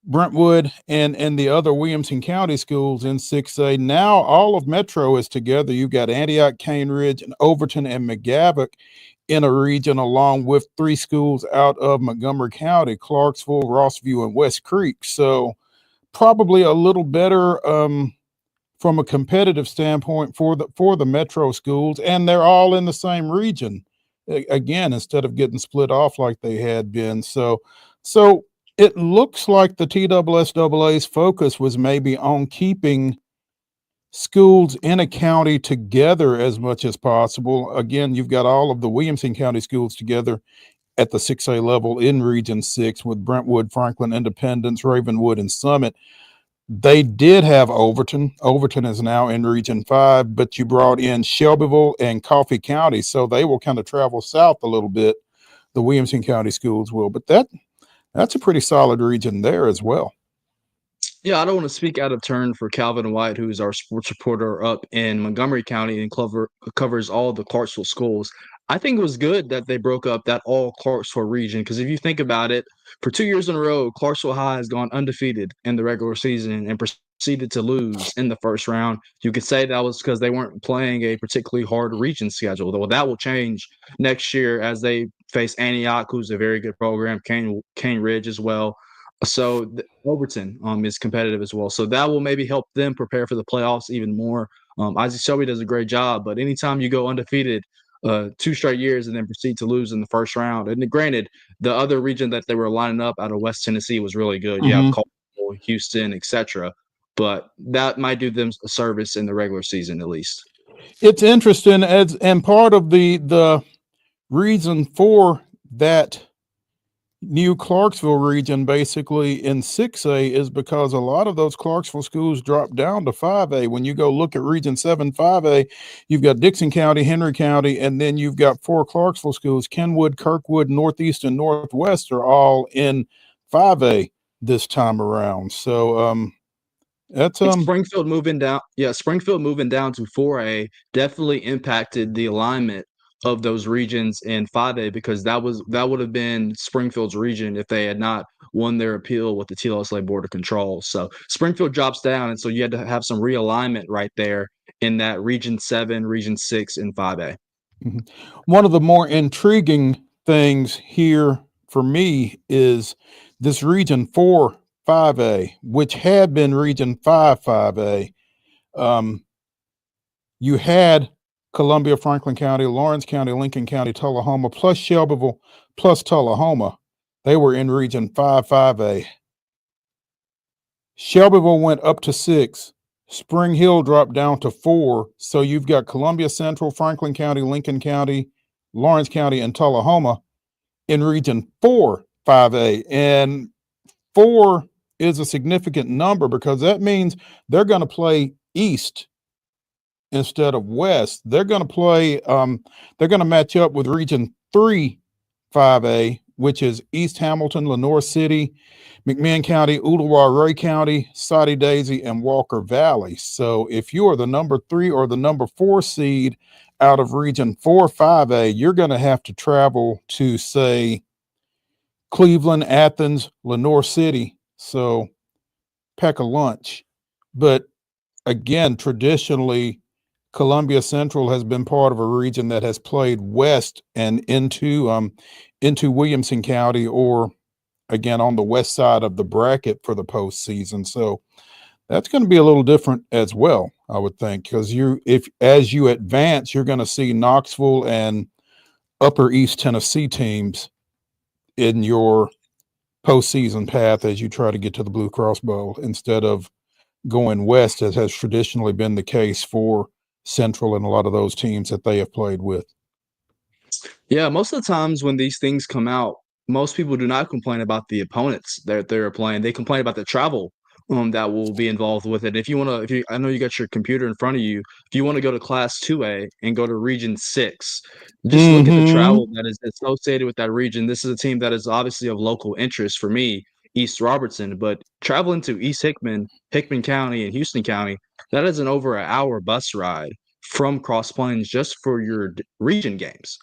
Brentwood and the other Williamson County schools in 6A. Now all of Metro is together. You've got Antioch, Cane Ridge, and Overton and McGavock in a region, along with 3 schools out of Montgomery County, Clarksville, Rossview, and West Creek. So probably a little better from a competitive standpoint for the Metro schools, and they're all in the same region again, instead of getting split off like they had been. So it looks like the TSSAA's focus was maybe on keeping schools in a county together as much as possible. Again, you've got all of the Williamson County schools together at the 6A level in Region 6 with Brentwood, Franklin, Independence, Ravenwood, and Summit. They did have Overton. Overton is now in Region 5, but you brought in Shelbyville and Coffee County, so they will kind of travel south a little bit. The Williamson County schools will, but that's a pretty solid region there as well. Yeah, I don't want to speak out of turn for Calvin White, who's our sports reporter up in Montgomery County and covers all the Clarksville schools. I think it was good that they broke up that all Clarksville region, because if you think about it, for 2 years in a row, Clarksville High has gone undefeated in the regular season and proceeded to lose in the first round. You could say that was because they weren't playing a particularly hard region schedule, though that will change next year as they face Antioch, who's a very good program, Cane Ridge as well. So Overton is competitive as well. So that will maybe help them prepare for the playoffs even more. Isaac Shelby does a great job, but anytime you go undefeated 2 straight years and then proceed to lose in the first round, and granted, the other region that they were lining up out of West Tennessee was really good. You have Cole, Houston, etc. But that might do them a service in the regular season at least. It's interesting, and part of the reason for that new Clarksville region basically in 6A is because a lot of those Clarksville schools drop down to 5A. When you go look at Region 7 5A, you've got Dixon County, Henry County, and then you've got 4 Clarksville schools. Kenwood, Kirkwood, Northeast, and Northwest are all in 5A this time around. So that's Springfield moving down. Yeah, Springfield moving down to 4A definitely impacted the alignment of those regions in 5A, because that would have been Springfield's region if they had not won their appeal with the TLSA Board of Control. So Springfield drops down, and so you had to have some realignment right there in that Region 7, Region 6, and 5A. One of the more intriguing things here for me is this Region 4 5A, which had been Region 5 5A. You had Columbia, Franklin County, Lawrence County, Lincoln County, Tullahoma, plus Shelbyville, plus Tullahoma. They were in Region 5 5A. Shelbyville went up to 6. Spring Hill dropped down to 4. So you've got Columbia Central, Franklin County, Lincoln County, Lawrence County, and Tullahoma in Region 4 5A. And 4 is a significant number because that means they're going to play East instead of West. They're going to play, they're going to match up with Region 3 5A, which is East Hamilton, Lenoir City, McMinn County, Ooltewah, Ray County, Soddy Daisy, and Walker Valley. So if you are the number 3 or the number 4 seed out of Region 4 5A, you're going to have to travel to, say, Cleveland, Athens, Lenoir City. So pack a lunch. But again, traditionally, Columbia Central has been part of a region that has played west and into Williamson County, or again on the west side of the bracket for the postseason. So that's going to be a little different as well, I would think, because as you advance, you're going to see Knoxville and Upper East Tennessee teams in your postseason path as you try to get to the Blue Cross Bowl, instead of going west, as has traditionally been the case for Central and a lot of those teams that they have played with. Yeah, most of the times when these things come out, most people do not complain about the opponents that they're playing. They complain about the travel that will be involved with it. I know you got your computer in front of you. If you want to go to Class 2A and go to Region 6, just look at the travel that is associated with that region. This is a team that is obviously of local interest for me, East Robertson, but traveling to East Hickman County, and Houston County, that is an over an hour bus ride from Cross Plains just for your region games.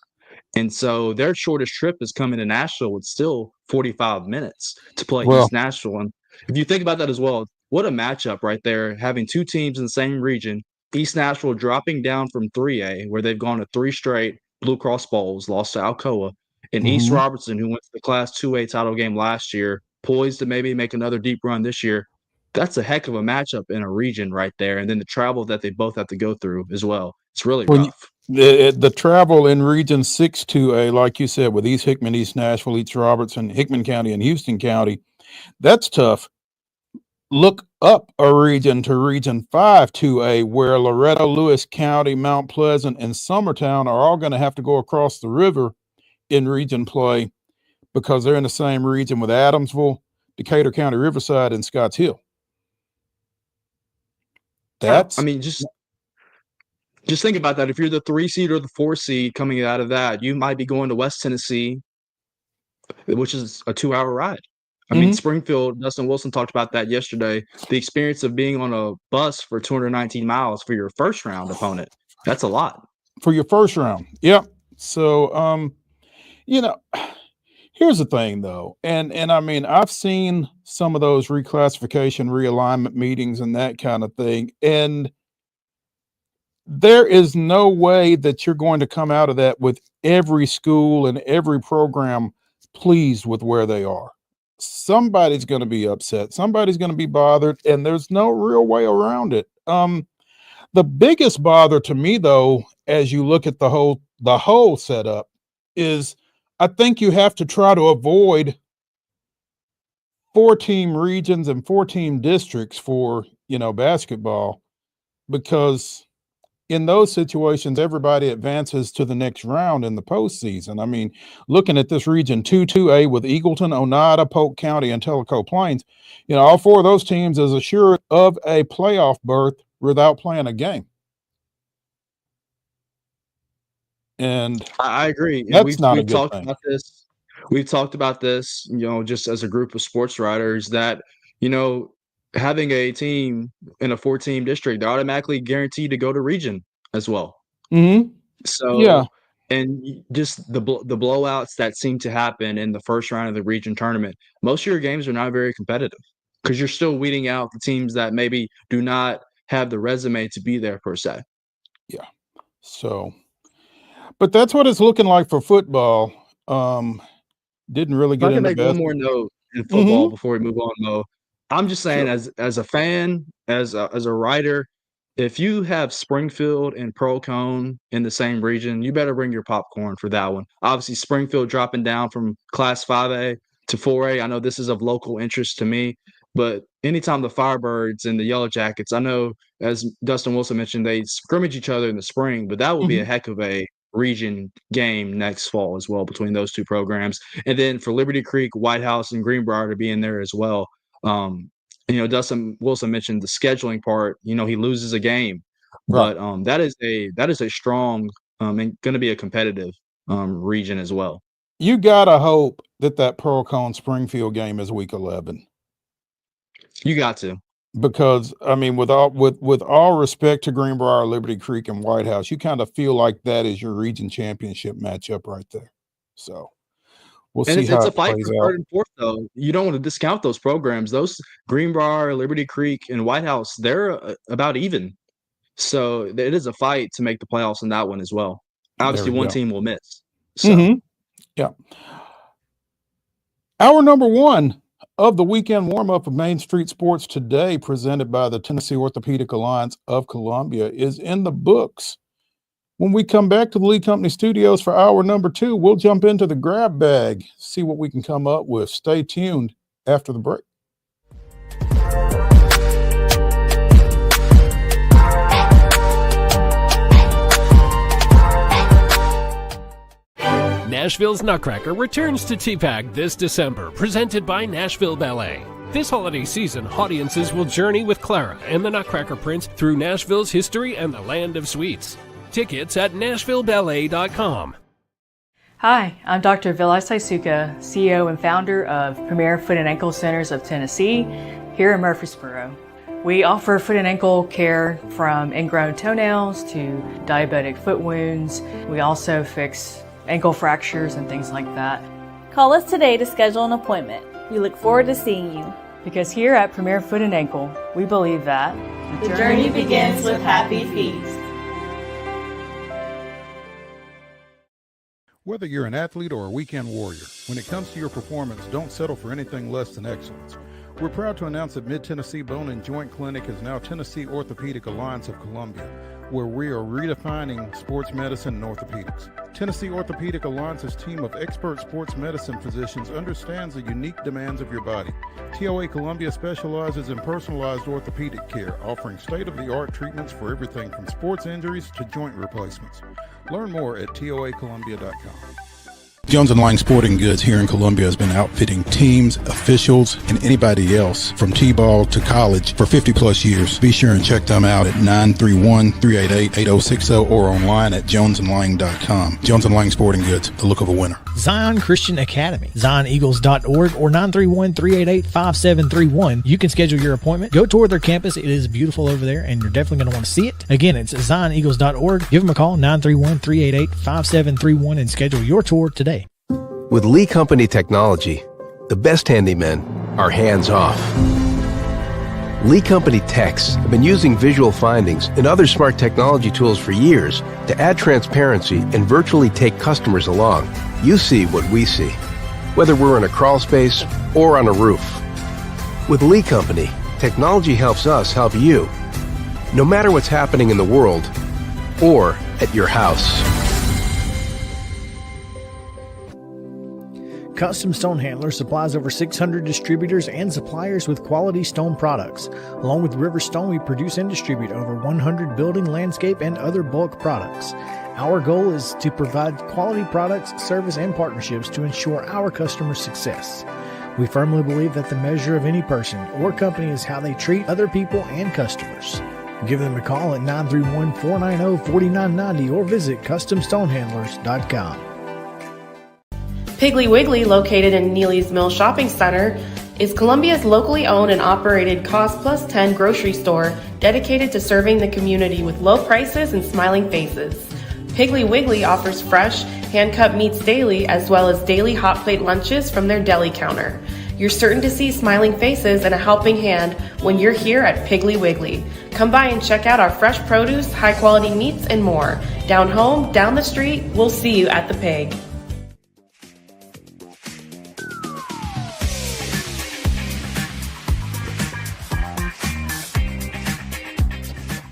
And so their shortest trip is coming to Nashville with still 45 minutes to play East Nashville. And if you think about that as well, what a matchup right there, having two teams in the same region, East Nashville dropping down from 3A, where they've gone to 3 straight Blue Cross Bowls, lost to Alcoa, and East Robertson, who went to the Class 2A title game last year, poised to maybe make another deep run this year. That's a heck of a matchup in a region right there. And then the travel that they both have to go through as well. It's really rough. The travel in Region 6 2A, like you said, with East Hickman, East Nashville, East Robertson, Hickman County, and Houston County, that's tough. Look up a region to Region 5 2A, where Loretto, Lewis County, Mount Pleasant, and Summertown are all going to have to go across the river in region play, because they're in the same region with Adamsville, Decatur County, Riverside, and Scotts Hill. Just think about that. If you're the 3 seed or the 4 seed coming out of that, you might be going to West Tennessee, which is a 2-hour ride. I mean, Springfield, Dustin Wilson talked about that yesterday. The experience of being on a bus for 219 miles for your first round opponent. That's a lot. For your first round. Yep. So, here's the thing though. And I mean, I've seen some of those reclassification, realignment meetings and that kind of thing. And there is no way that you're going to come out of that with every school and every program pleased with where they are. Somebody's going to be upset. Somebody's going to be bothered, and there's no real way around it. The biggest bother to me, though, as you look at the whole setup, is I think you have to try to avoid 4-team regions and 4-team districts for, basketball, because in those situations, everybody advances to the next round in the postseason. I mean, looking at this region 2A with Eagleton, Oneida, Polk County, and Tellico Plains, all 4 of those teams is assured of a playoff berth without playing a game. And I agree. That's we've not a good talked thing. about this. We've talked about this, just as a group of sports writers, that, having a team in a 4-team district, they're automatically guaranteed to go to region as well. Mm-hmm. So, Yeah. and just the blowouts that seem to happen in the first round of the region tournament, most of your games are not very competitive because you're still weeding out the teams that maybe do not have the resume to be there per se. Yeah. So, but that's what it's looking like for football. Didn't really get I can into make one more note in football before we move on, Mo. I'm just saying, as a fan, as a writer, if you have Springfield and Pearl Cone in the same region, you better bring your popcorn for that one. Obviously, Springfield dropping down from Class 5A to 4A. I know this is of local interest to me, but anytime the Firebirds and the Yellow Jackets, I know, as Dustin Wilson mentioned, they scrimmage each other in the spring, but that will be a heck of a region game next fall as well between those 2 programs. And then for Liberty Creek, White House, and Greenbrier to be in there as well. Dustin Wilson mentioned the scheduling part. He loses a game, but that is a strong and going to be a competitive region as well. You gotta hope that Pearl Cone Springfield game is week 11. You got to, because I mean, with all respect to Greenbrier, Liberty Creek, and White House, you kind of feel like that is your region championship matchup right there. So. We'll see how it's a it fight plays for out. 3rd and 4th, though. You don't want to discount those programs. Those Greenbrier, Liberty Creek, and White House, they're about even. So it is a fight to make the playoffs in that one as well. Obviously, one team will miss. So. Yeah. Hour number 1 of the weekend warm-up of Main Street Sports today, presented by the Tennessee Orthopedic Alliance of Columbia, is in the books. When we come back to the Lee Company Studios for hour number 2, we'll jump into the grab bag, see what we can come up with. Stay tuned after the break. Nashville's Nutcracker returns to TPAC this December, presented by Nashville Ballet. This holiday season, audiences will journey with Clara and the Nutcracker Prince through Nashville's history and the land of sweets. Tickets at NashvilleBallet.com. Hi, I'm Dr. Vilay Saisuka, CEO and founder of Premier Foot and Ankle Centers of Tennessee, here in Murfreesboro. We offer foot and ankle care from ingrown toenails to diabetic foot wounds. We also fix ankle fractures and things like that. Call us today to schedule an appointment. We look forward to seeing you. Because here at Premier Foot and Ankle, we believe that the journey begins with happy feet. Whether you're an athlete or a weekend warrior, when it comes to your performance, don't settle for anything less than excellence. We're proud to announce that Mid-Tennessee Bone and Joint Clinic is now Tennessee Orthopedic Alliance of Columbia, where we are redefining sports medicine and orthopedics. Tennessee Orthopedic Alliance's team of expert sports medicine physicians understands the unique demands of your body. TOA Columbia specializes in personalized orthopedic care, offering state-of-the-art treatments for everything from sports injuries to joint replacements. Learn more at toacolumbia.com. Jones & Lang Sporting Goods here in Columbia has been outfitting teams, officials, and anybody else from T-ball to college for 50 plus years. Be sure and check them out at 931-388-8060 or online at jonesandlang.com. Jones & Lang Sporting Goods, the look of a winner. Zion Christian Academy, zioneagles.org or 931-388-5731. You can schedule your appointment. Go tour their campus. It is beautiful over there, and you're definitely going to want to see it. Again, it's zioneagles.org. Give them a call, 931-388-5731, and schedule your tour today. With Lee Company technology, the best handymen are hands-off. Lee Company techs have been using visual findings and other smart technology tools for years to add transparency and virtually take customers along. You see what we see, whether we're in a crawl space or on a roof. With Lee Company, technology helps us help you. no matter what's happening in the world or at your house. Custom Stone Handler supplies over 600 distributors and suppliers with quality stone products. Along with River Stone, we produce and distribute over 100 building, landscape, and other bulk products. Our goal is to provide quality products, service, and partnerships to ensure our customers' success. We firmly believe that the measure of any person or company is how they treat other people and customers. Give them a call at 931-490-4990 or visit CustomStonehandlers.com. Piggly Wiggly, located in Neely's Mill Shopping Center, is Columbia's locally owned and operated Cost Plus 10 grocery store dedicated to serving the community with low prices and smiling faces. Piggly Wiggly offers fresh, hand-cut meats daily as well as daily hot plate lunches from their deli counter. You're certain to see smiling faces and a helping hand when you're here at Piggly Wiggly. Come by and check out our fresh produce, high-quality meats, and more. Down home, down the street, we'll see you at the Pig.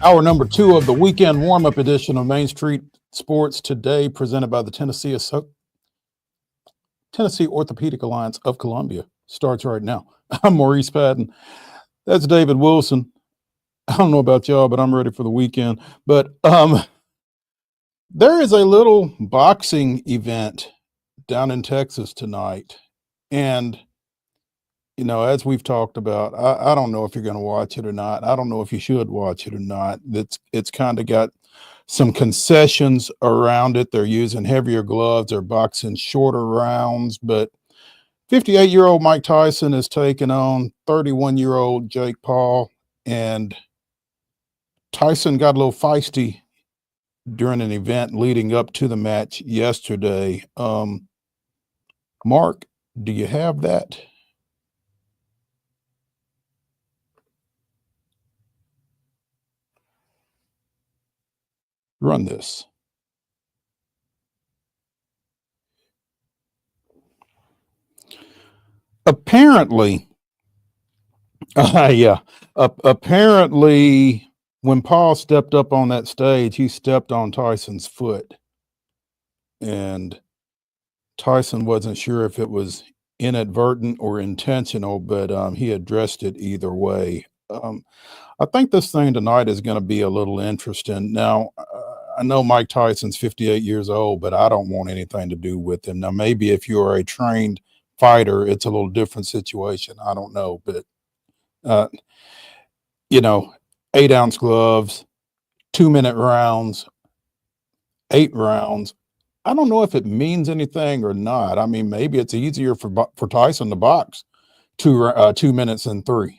Hour number 2 of the weekend warm-up edition of Main Street Sports Today, presented by the Tennessee Orthopedic Alliance of Columbia, starts right now. I'm Maurice Patton. That's David Wilson. I don't know about y'all, but I'm ready for the weekend. But there is a little boxing event down in Texas tonight. And you know, as we've talked about, I don't know if you're going to watch it or not. I don't know if you should watch it or not. It's kind of got some concessions around it. They're using heavier gloves. They're boxing shorter rounds. But 58-year-old Mike Tyson is taking on 31-year-old Jake Paul. And Tyson got a little feisty during an event leading up to the match yesterday. Mark, do you have that? Run this. Apparently, apparently when Paul stepped up on that stage, he stepped on Tyson's foot. And Tyson wasn't sure if it was inadvertent or intentional, but he addressed it either way. I think this thing tonight is going to be a little interesting. Now, I know Mike Tyson's 58 years old, but I don't want anything to do with him. Now, maybe if you're a trained fighter, it's a little different situation. I don't know, but, 8-ounce gloves, 2-minute rounds, 8 rounds. I don't know if it means anything or not. I mean, maybe it's easier for Tyson to box 2 minutes and 3.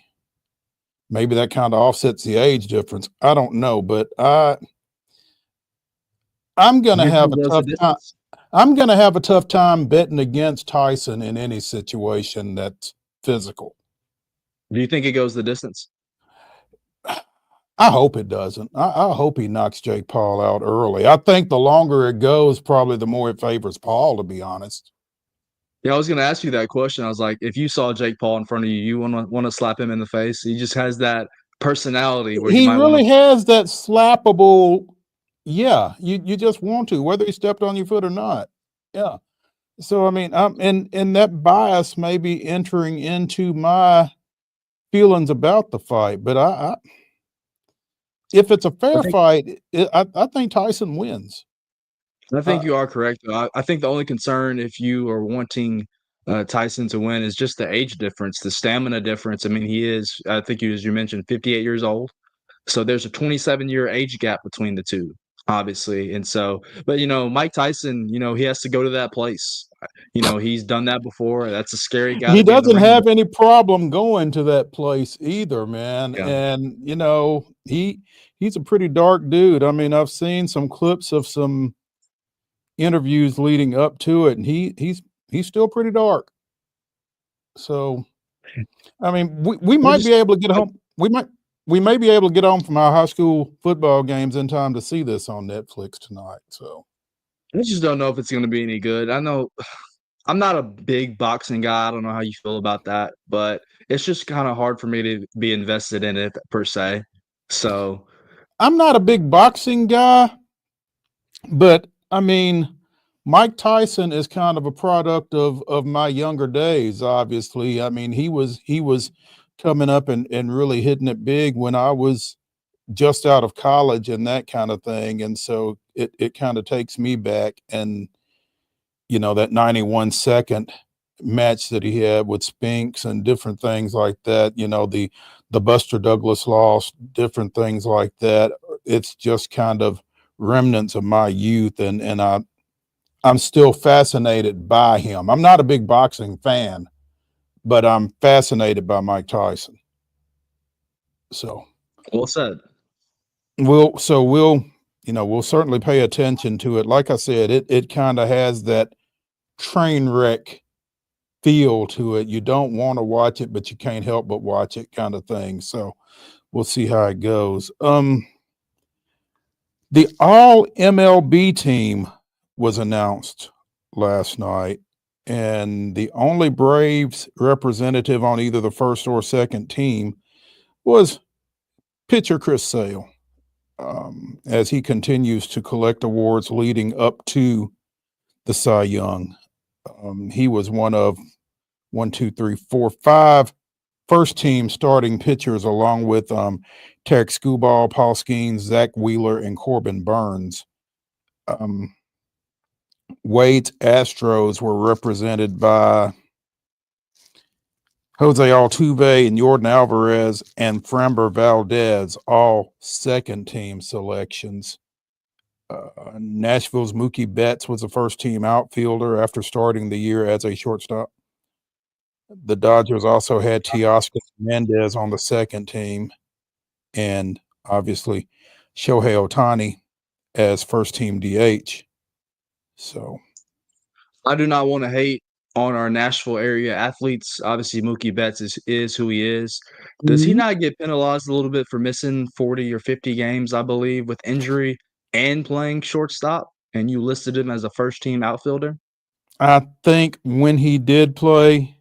Maybe that kind of offsets the age difference. I don't know, but I'm going to have a tough time. I'm going to have a tough time betting against Tyson in any situation that's physical. Do you think it goes the distance? I hope it doesn't. I hope he knocks Jake Paul out early. I think the longer it goes, probably the more it favors Paul, to be honest. Yeah, I was going to ask you that question. I was like, if you saw Jake Paul in front of you, you want to slap him in the face? He just has that personality where he really has that slappable. Yeah, you just want to, whether he stepped on your foot or not. Yeah. So, I mean, and that bias may be entering into my feelings about the fight, but if it's a fair fight, I think Tyson wins. I think you are correct. I think the only concern, if you are wanting Tyson to win, is just the age difference, the stamina difference. I mean, he is, I think as you mentioned, 58 years old. So there's a 27-year age gap between the two, obviously. And so, but, Mike Tyson, he has to go to that place. He's done that before. That's a scary guy. He doesn't have any problem going to that place either, man. Yeah. And, he's a pretty dark dude. I mean, I've seen some clips of some interviews leading up to it, and he's still pretty dark. So, I mean, we might be able to get home. We may be able to get home from our high school football games in time to see this on Netflix tonight. So, I just don't know if it's going to be any good. I know I'm not a big boxing guy. I don't know how you feel about that, but it's just kind of hard for me to be invested in it per se. So, I'm not a big boxing guy, but I mean, Mike Tyson is kind of a product of my younger days. Obviously, I mean, he was coming up and really hitting it big when I was just out of college and that kind of thing. And so it kind of takes me back, and that 91-second match that he had with Spinks and different things like that, the Buster Douglas loss, different things like that. It's just kind of remnants of my youth, and I'm still fascinated by him. I'm not a big boxing fan, but I'm fascinated by Mike Tyson. So well said. We'll certainly pay attention to it. Like I said, it kind of has that train wreck feel to it. You don't want to watch it, but you can't help but watch it, kind of thing. So we'll see how it goes. The all MLB team was announced last night, and the only Braves representative on either the first or second team was pitcher Chris Sale, as he continues to collect awards leading up to the Cy Young. He was one of 5 first team starting pitchers, along with Tarek Skubal, Paul Skeens, Zach Wheeler, and Corbin Burns. Wade's Astros were represented by Jose Altuve and Jordan Alvarez and Framber Valdez, all second team selections. Nashville's Mookie Betts was a first team outfielder after starting the year as a shortstop. The Dodgers also had Teoscar Mendez on the second team, and obviously Shohei Ohtani as first team DH. So I do not want to hate on our Nashville area athletes. Obviously, Mookie Betts is who he is. Does he not get penalized a little bit for missing 40 or 50 games, I believe, with injury and playing shortstop? And you listed him as a first-team outfielder? I think when he did play,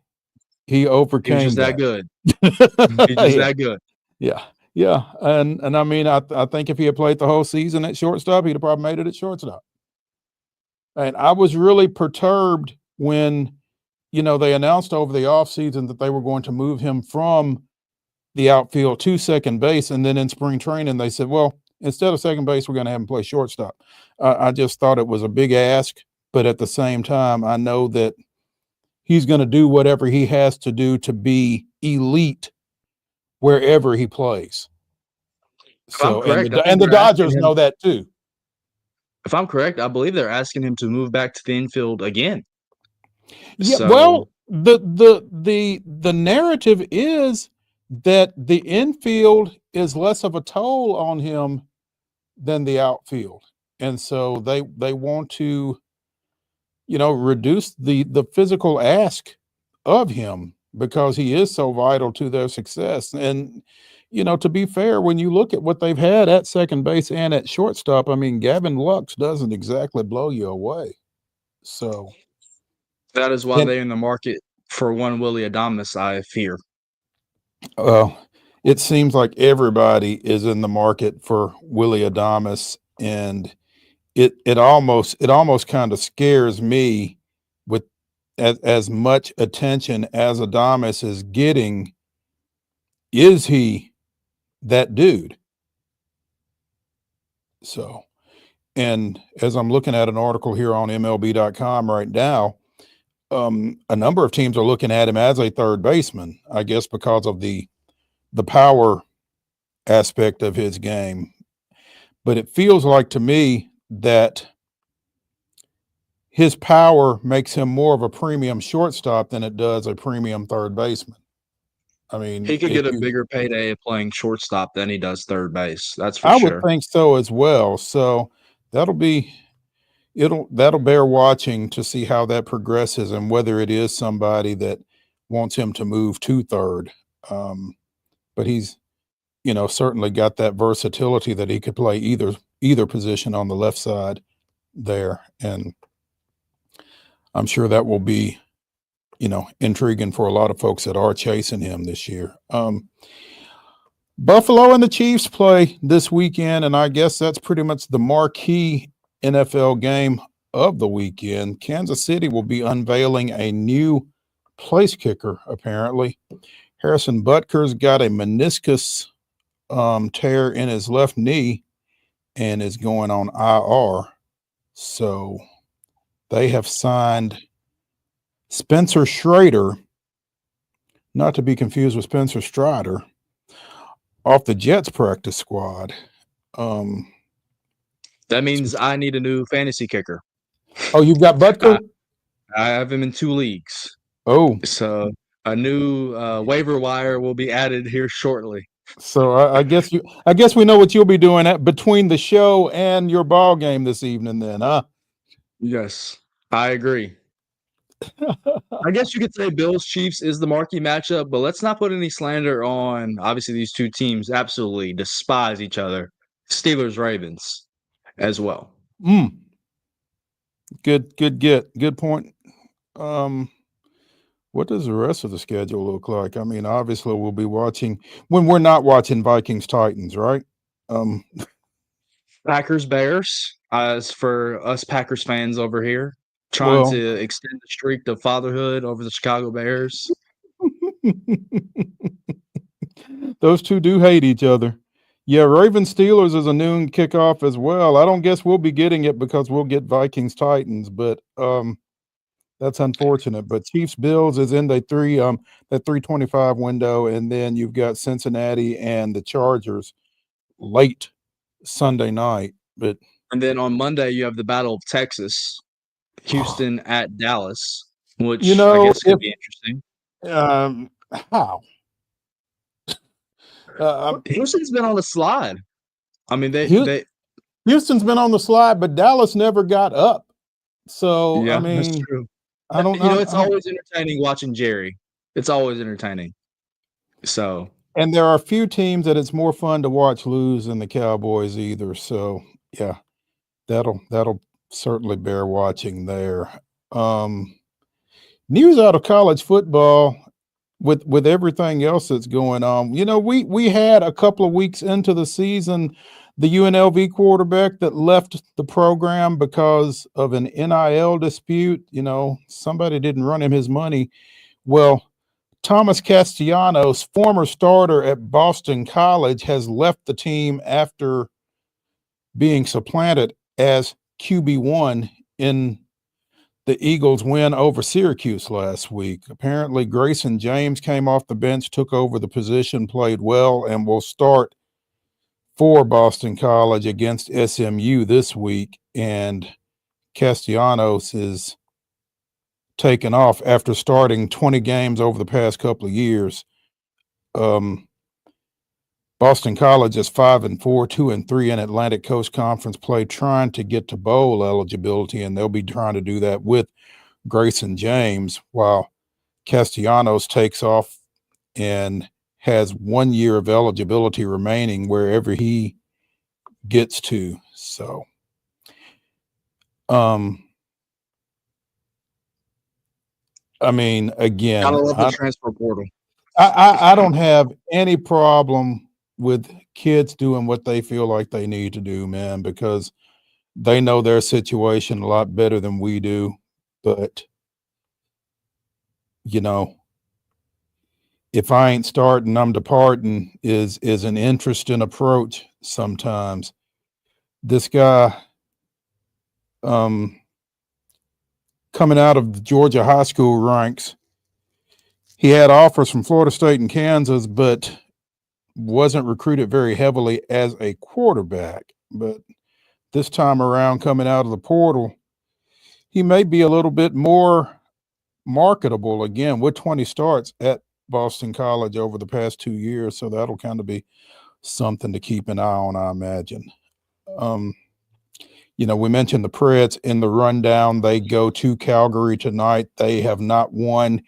he overcame He's just that good. He's just that good. Yeah. Yeah. And I mean, I think if he had played the whole season at shortstop, he'd have probably made it at shortstop. And I was really perturbed when, they announced over the offseason that they were going to move him from the outfield to second base. And then in spring training, they said, well, instead of second base, we're going to have him play shortstop. I just thought it was a big ask. But at the same time, I know that he's going to do whatever he has to do to be elite wherever he plays. So, and the Dodgers know that too. If I'm correct, I believe they're asking him to move back to the infield again. Yeah, so, well, the narrative is that the infield is less of a toll on him than the outfield, and so they want to, reduce the physical ask of him because he is so vital to their success. And to be fair, when you look at what they've had at second base and at shortstop, I mean, Gavin Lux doesn't exactly blow you away. So that is why they're in the market for one Willy Adames, I fear. It seems like everybody is in the market for Willy Adames, and it almost kind of scares me with as much attention as Adames is getting. Is he that dude? So, and as I'm looking at an article here on MLB.com right now, a number of teams are looking at him as a third baseman, I guess, because of the power aspect of his game. But it feels like to me that his power makes him more of a premium shortstop than it does a premium third baseman. I mean, he could get a bigger payday playing shortstop than he does third base. That's for sure. I would think so as well. So that'll bear watching to see how that progresses and whether it is somebody that wants him to move to third. But he's, certainly got that versatility that he could play either position on the left side there. And I'm sure that will be, intriguing for a lot of folks that are chasing him this year. Buffalo and the Chiefs play this weekend, and I guess that's pretty much the marquee NFL game of the weekend. Kansas City will be unveiling a new place kicker, apparently. Harrison Butker's got a meniscus tear in his left knee and is going on IR. So they have signed Spencer Schrader, not to be confused with Spencer Strider, off the Jets practice squad. That means I need a new fantasy kicker. Oh, you've got Butker? I have him in 2 leagues. Oh. So a new waiver wire will be added here shortly. So I guess we know what you'll be doing between the show and your ball game this evening then, huh? Yes, I agree. I guess you could say Bills Chiefs is the marquee matchup, but let's not put any slander on. Obviously, these two teams absolutely despise each other. Steelers Ravens as well. Good point. What does the rest of the schedule look like? I mean, obviously we'll be watching when we're not watching Vikings Titans, right? Packers Bears, as for us Packers fans over here, trying to extend the streak of fatherhood over the Chicago Bears. Those two do hate each other. Yeah, Ravens Steelers is a noon kickoff as well. I don't guess we'll be getting it because we'll get Vikings Titans, but that's unfortunate. But Chiefs Bills is in that 325 window, and then you've got Cincinnati and the Chargers late Sunday night. And then on Monday you have the Battle of Texas, Houston at Dallas, which I guess could be interesting. How? Houston's been on the slide. I mean, Houston's been on the slide, but Dallas never got up. So yeah, I mean, that's true. I don't know. It's always entertaining watching Jerry. It's always entertaining. So, and there are a few teams that it's more fun to watch lose than the Cowboys either. So yeah, that'll certainly bear watching there. News out of college football with everything else that's going on. You know, we had a couple of weeks into the season the UNLV quarterback that left the program because of an NIL dispute. You know, somebody didn't run him his money. Well, Thomas Castellanos, former starter at Boston College, has left the team after being supplanted as QB1 in the Eagles' win over Syracuse last week. Apparently, Grayson James came off the bench, took over the position, played well, and will start for Boston College against SMU this week. And Castellanos is taken off after starting 20 games over the past couple of years. Boston College is 5-4, 2-3 in Atlantic Coast Conference play, trying to get to bowl eligibility, and they'll be trying to do that with Grayson James, while Castellanos takes off and has 1 year of eligibility remaining wherever he gets to. So, I mean, again, gotta love the transfer portal. I don't have any problem with kids doing what they feel like they need to do, man, because they know their situation a lot better than we do. But, you know, if I ain't starting, I'm departing is an interesting approach sometimes. This guy coming out of the Georgia high school ranks, he had offers from Florida State and Kansas, but wasn't recruited very heavily as a quarterback. But this time around, coming out of the portal, he may be a little bit more marketable again with 20 starts at Boston College over the past 2 years. So that'll kind of be something to keep an eye on, I imagine. You know, we mentioned the Preds in the rundown. They go to Calgary tonight. They have not won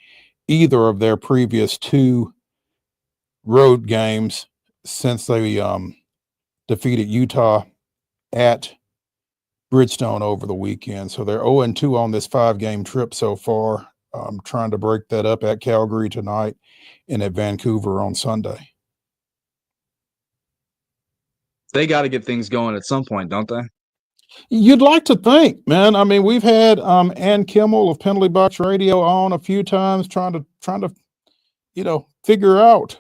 either of their previous 2 road games since they defeated Utah at Bridgestone over the weekend. So they're 0-2 on this 5-game trip so far. I'm trying to break that up at Calgary tonight and at Vancouver on Sunday. they got to get things going at some point, don't they? You'd like to think, man. I mean, we've had Ann Kimmel of Penalty Box Radio on a few times trying to figure out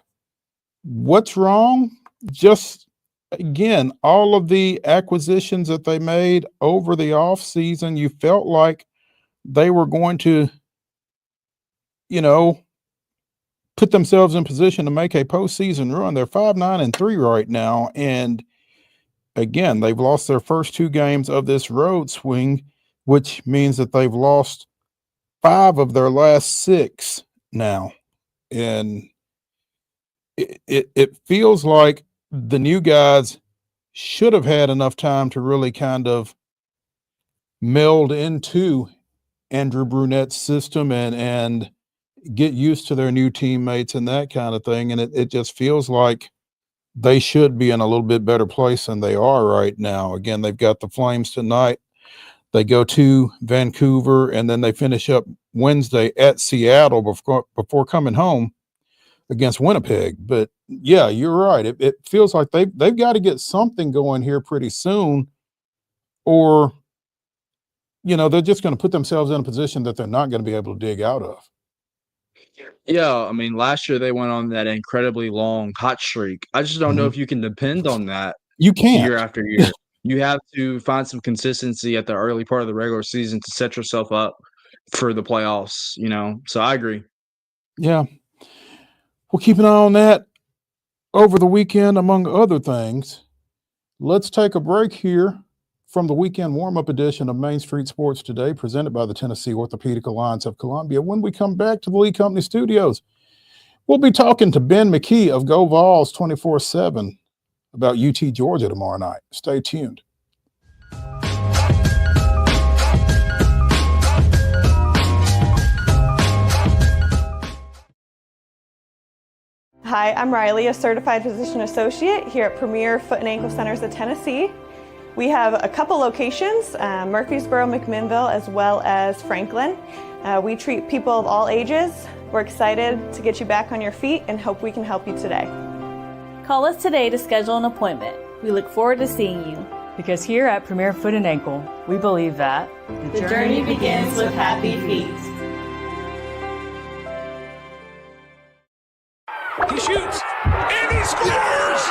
what's wrong. Just again, all of the acquisitions that they made over the off season, you felt like they were going to, put themselves in position to make a postseason run. They're 5-9-3 right now, and again, they've lost their first 2 games of this road swing, which means that they've lost 5 of their last 6 now. And it feels like the new guys should have had enough time to really kind of meld into Andrew Brunette's system and get used to their new teammates and that kind of thing. And it just feels like they should be in a little bit better place than they are right now. Again, they've got the Flames tonight. They go to Vancouver, and then they finish up Wednesday at Seattle before coming home against Winnipeg. But yeah, you're right. It feels like they've got to get something going here pretty soon, or they're just going to put themselves in a position that they're not going to be able to dig out of. Yeah, I mean, last year they went on that incredibly long hot streak. I just don't know if you can depend on that. You can't. Year after year. You have to find some consistency at the early part of the regular season to set yourself up for the playoffs, So I agree. Yeah. We'll keep an eye on that over the weekend, among other things. Let's take a break here from the weekend warm-up edition of Main Street Sports Today, presented by the Tennessee Orthopedic Alliance of Columbia. When we come back to the Lee Company studios, we'll be talking to Ben McKee of Go Vols 24/7 about UT Georgia tomorrow night. Stay tuned. Hi, I'm Riley, a certified physician associate here at Premier Foot and Ankle Centers of Tennessee. We have a couple locations, Murfreesboro, McMinnville, as well as Franklin. We treat people of all ages. We're excited to get you back on your feet and hope we can help you today. Call us today to schedule an appointment. We look forward to seeing you. Because here at Premier Foot and Ankle, we believe that the journey begins with happy feet. He shoots, and he scores!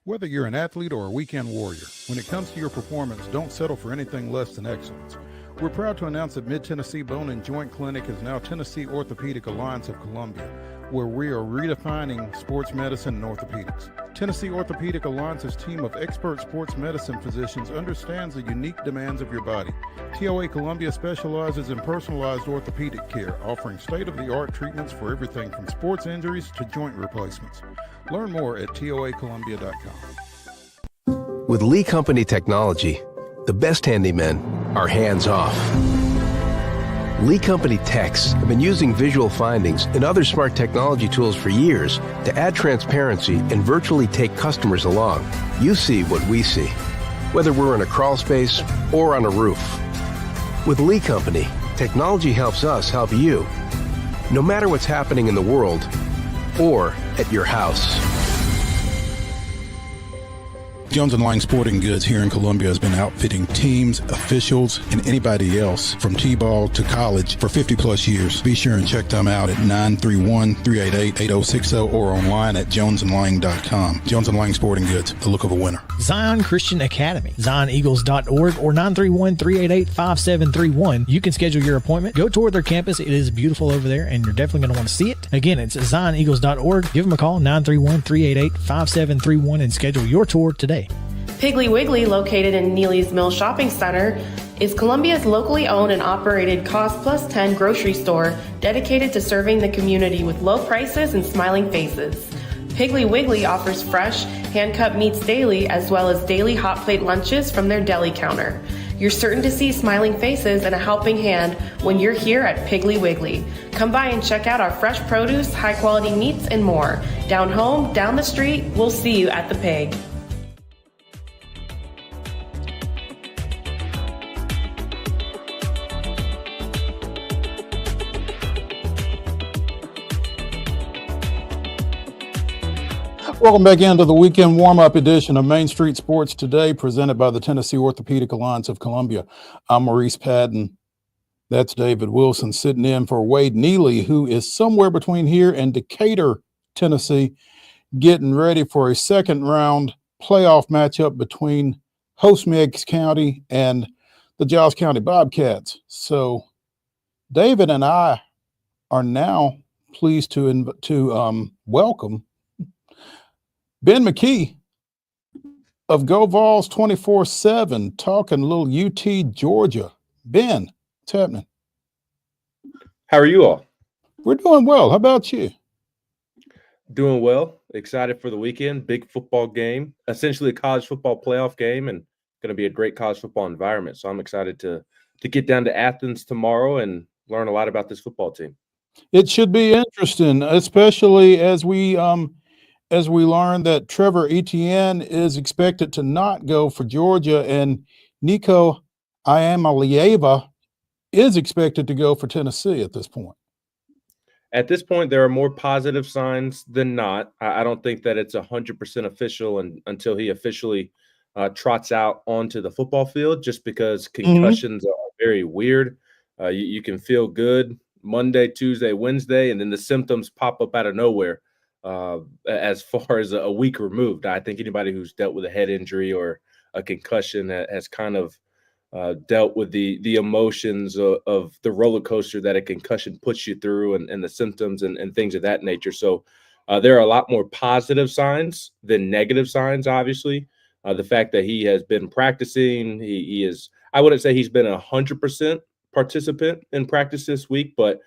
Whether you're an athlete or a weekend warrior, when it comes to your performance, don't settle for anything less than excellence. We're proud to announce that Mid-Tennessee Bone and Joint Clinic is now Tennessee Orthopedic Alliance of Columbia, where we are redefining sports medicine and orthopedics. Tennessee Orthopedic Alliance's team of expert sports medicine physicians understands the unique demands of your body. TOA Columbia specializes in personalized orthopedic care, offering state-of-the-art treatments for everything from sports injuries to joint replacements. Learn more at toacolumbia.com. With Lee Company technology, the best handymen are hands-off. Lee Company techs have been using visual findings and other smart technology tools for years to add transparency and virtually take customers along. You see what we see, whether we're in a crawl space or on a roof. With Lee Company, technology helps us help you, no matter what's happening in the world or at your house. Jones & Lang Sporting Goods here in Columbia has been outfitting teams, officials, and anybody else from T-ball to college for 50 plus years. Be sure and check them out at 931-388-8060 or online at jonesandlang.com. Jones & Lang Sporting Goods, the look of a winner. Zion Christian Academy, zioneagles.org or 931-388-5731. You can schedule your appointment. Go tour their campus. It is beautiful over there, and you're definitely going to want to see it. Again, it's zioneagles.org. Give them a call, 931-388-5731, and schedule your tour today. Piggly Wiggly, located in Neely's Mill Shopping Center, is Columbia's locally owned and operated Cost Plus 10 grocery store dedicated to serving the community with low prices and smiling faces. Piggly Wiggly offers fresh, hand-cut meats daily, as well as daily hot plate lunches from their deli counter. You're certain to see smiling faces and a helping hand when you're here at Piggly Wiggly. Come by and check out our fresh produce, high-quality meats, and more. Down home, down the street, we'll see you at the Pig. Welcome back into the weekend warm-up edition of Main Street Sports Today, presented by the Tennessee Orthopedic Alliance of Columbia. I'm Maurice Patton. That's David Wilson sitting in for Wade Neely, who is somewhere between here and Decatur, Tennessee, getting ready for a second-round playoff matchup between host Meigs County and the Giles County Bobcats. So David and I are now pleased to welcome Ben McKee of Go Vols 24/7, talking a little UT Georgia. Ben, what's happening? How are you all? We're doing well. How about you? Doing well. Excited for the weekend. Big football game, essentially a college football playoff game, and going to be a great college football environment. So I'm excited to get down to Athens tomorrow and learn a lot about this football team. It should be interesting, especially as we learned that Trevor Etienne is expected to not go for Georgia, and Nico Iamaleava is expected to go for Tennessee at this point. At this point, there are more positive signs than not. I don't think that it's 100% official until he officially trots out onto the football field, just because concussions are very weird. You can feel good Monday, Tuesday, Wednesday, and then the symptoms pop up out of nowhere. As far as a week removed, I think anybody who's dealt with a head injury or a concussion has kind of dealt with the emotions of the roller coaster that a concussion puts you through, and the symptoms and things of that nature. So there are a lot more positive signs than negative signs, obviously. The fact that he has been practicing, he is, I wouldn't say he's been 100% participant in practice this week, but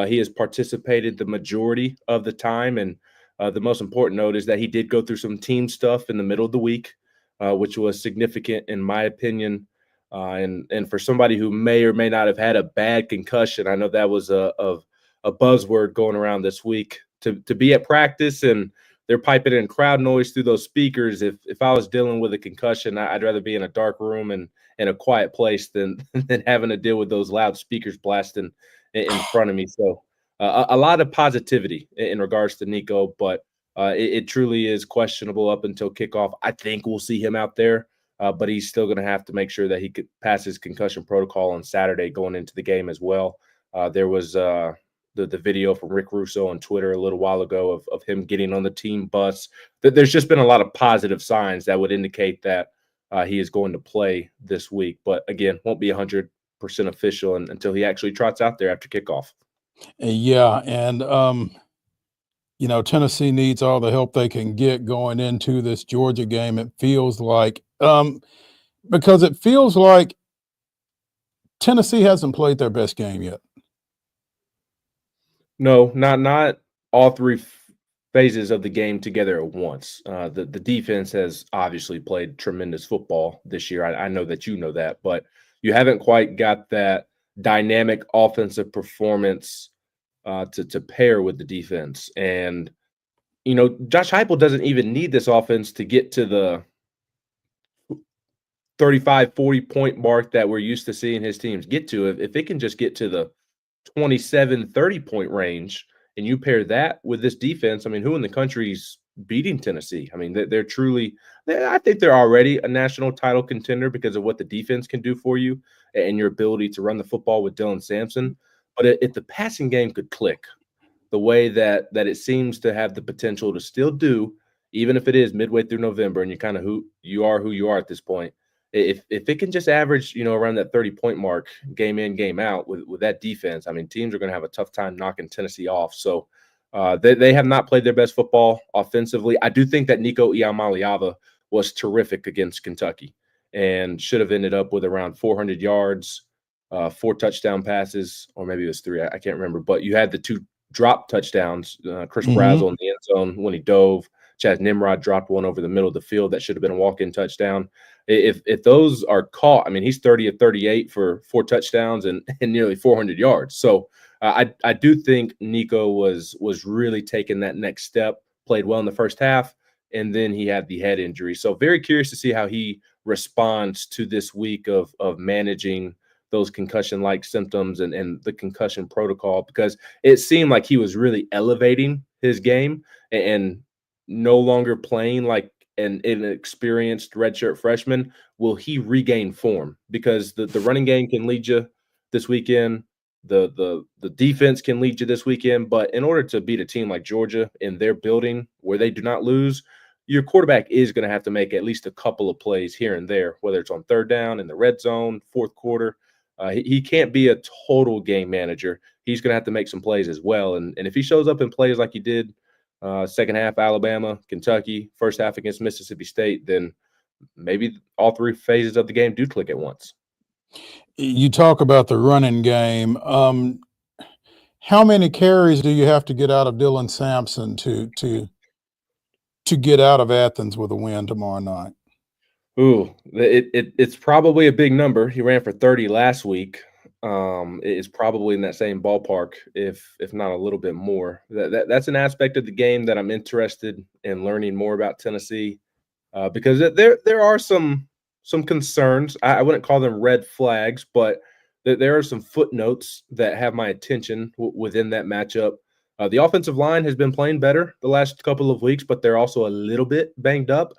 he has participated the majority of the time. And the most important note is that he did go through some team stuff in the middle of the week, which was significant in my opinion. And for somebody who may or may not have had a bad concussion, I know that was a buzzword going around this week, to be at practice and they're piping in crowd noise through those speakers. If I was dealing with a concussion, I'd rather be in a dark room and in a quiet place than having to deal with those loud speakers blasting in front of me. So a lot of positivity in regards to Nico, but it truly is questionable up until kickoff. I think we'll see him out there, but he's still going to have to make sure that he could pass his concussion protocol on Saturday going into the game as well. There was the video from Rick Russo on Twitter a little while ago of him getting on the team bus. There's just been a lot of positive signs that would indicate that he is going to play this week. But again, won't be 100% official until he actually trots out there after kickoff. Yeah, and Tennessee needs all the help they can get going into this Georgia game. It feels like because it feels like Tennessee hasn't played their best game yet. No, not all three phases of the game together at once. The defense has obviously played tremendous football this year. I know that you know that, but you haven't quite got that dynamic offensive performance to pair with the defense. And, Josh Heupel doesn't even need this offense to get to the 35, 40-point mark that we're used to seeing his teams get to. If it can just get to the 27, 30-point range, and you pair that with this defense, I mean, who in the country's beating Tennessee? I mean, they're truly – I think they're already a national title contender because of what the defense can do for you and your ability to run the football with Dylan Sampson. But if the passing game could click the way that it seems to have the potential to still do, even if it is midway through November and you're kind of who you are at this point, if it can just average, around that 30-point mark, game in, game out with that defense, I mean, teams are going to have a tough time knocking Tennessee off. So they have not played their best football offensively. I do think that Nico Iamaleava was terrific against Kentucky and should have ended up with around 400 yards, 4 touchdown passes, or maybe it was 3. I can't remember. But you had the 2 drop touchdowns. Chris Brazzell in the end zone when he dove. Chaz Nimrod dropped one over the middle of the field that should have been a walk-in touchdown. If those are caught, I mean, he's 30 of 38 for 4 touchdowns and nearly 400 yards. So I do think Nico was really taking that next step, played well in the first half, and then he had the head injury. So very curious to see how he responds to this week of managing those concussion-like symptoms and the concussion protocol, because it seemed like he was really elevating his game and no longer playing like an inexperienced redshirt freshman. Will he regain form? Because the running game can lead you this weekend. The defense can lead you this weekend. But in order to beat a team like Georgia in their building where they do not lose, your quarterback is going to have to make at least a couple of plays here and there, whether it's on third down, in the red zone, fourth quarter. He can't be a total game manager. He's going to have to make some plays as well. And if he shows up and plays like he did second half Alabama, Kentucky, first half against Mississippi State, then maybe all 3 phases of the game do click at once. You talk about the running game. How many carries do you have to get out of Dylan Sampson to get out of Athens with a win tomorrow night? Ooh, it's probably a big number. He ran for 30 last week. It's probably in that same ballpark, if not a little bit more. That's an aspect of the game that I'm interested in learning more about Tennessee, because there are some concerns. I wouldn't call them red flags, but there are some footnotes that have my attention within that matchup. The offensive line has been playing better the last couple of weeks, but they're also a little bit banged up.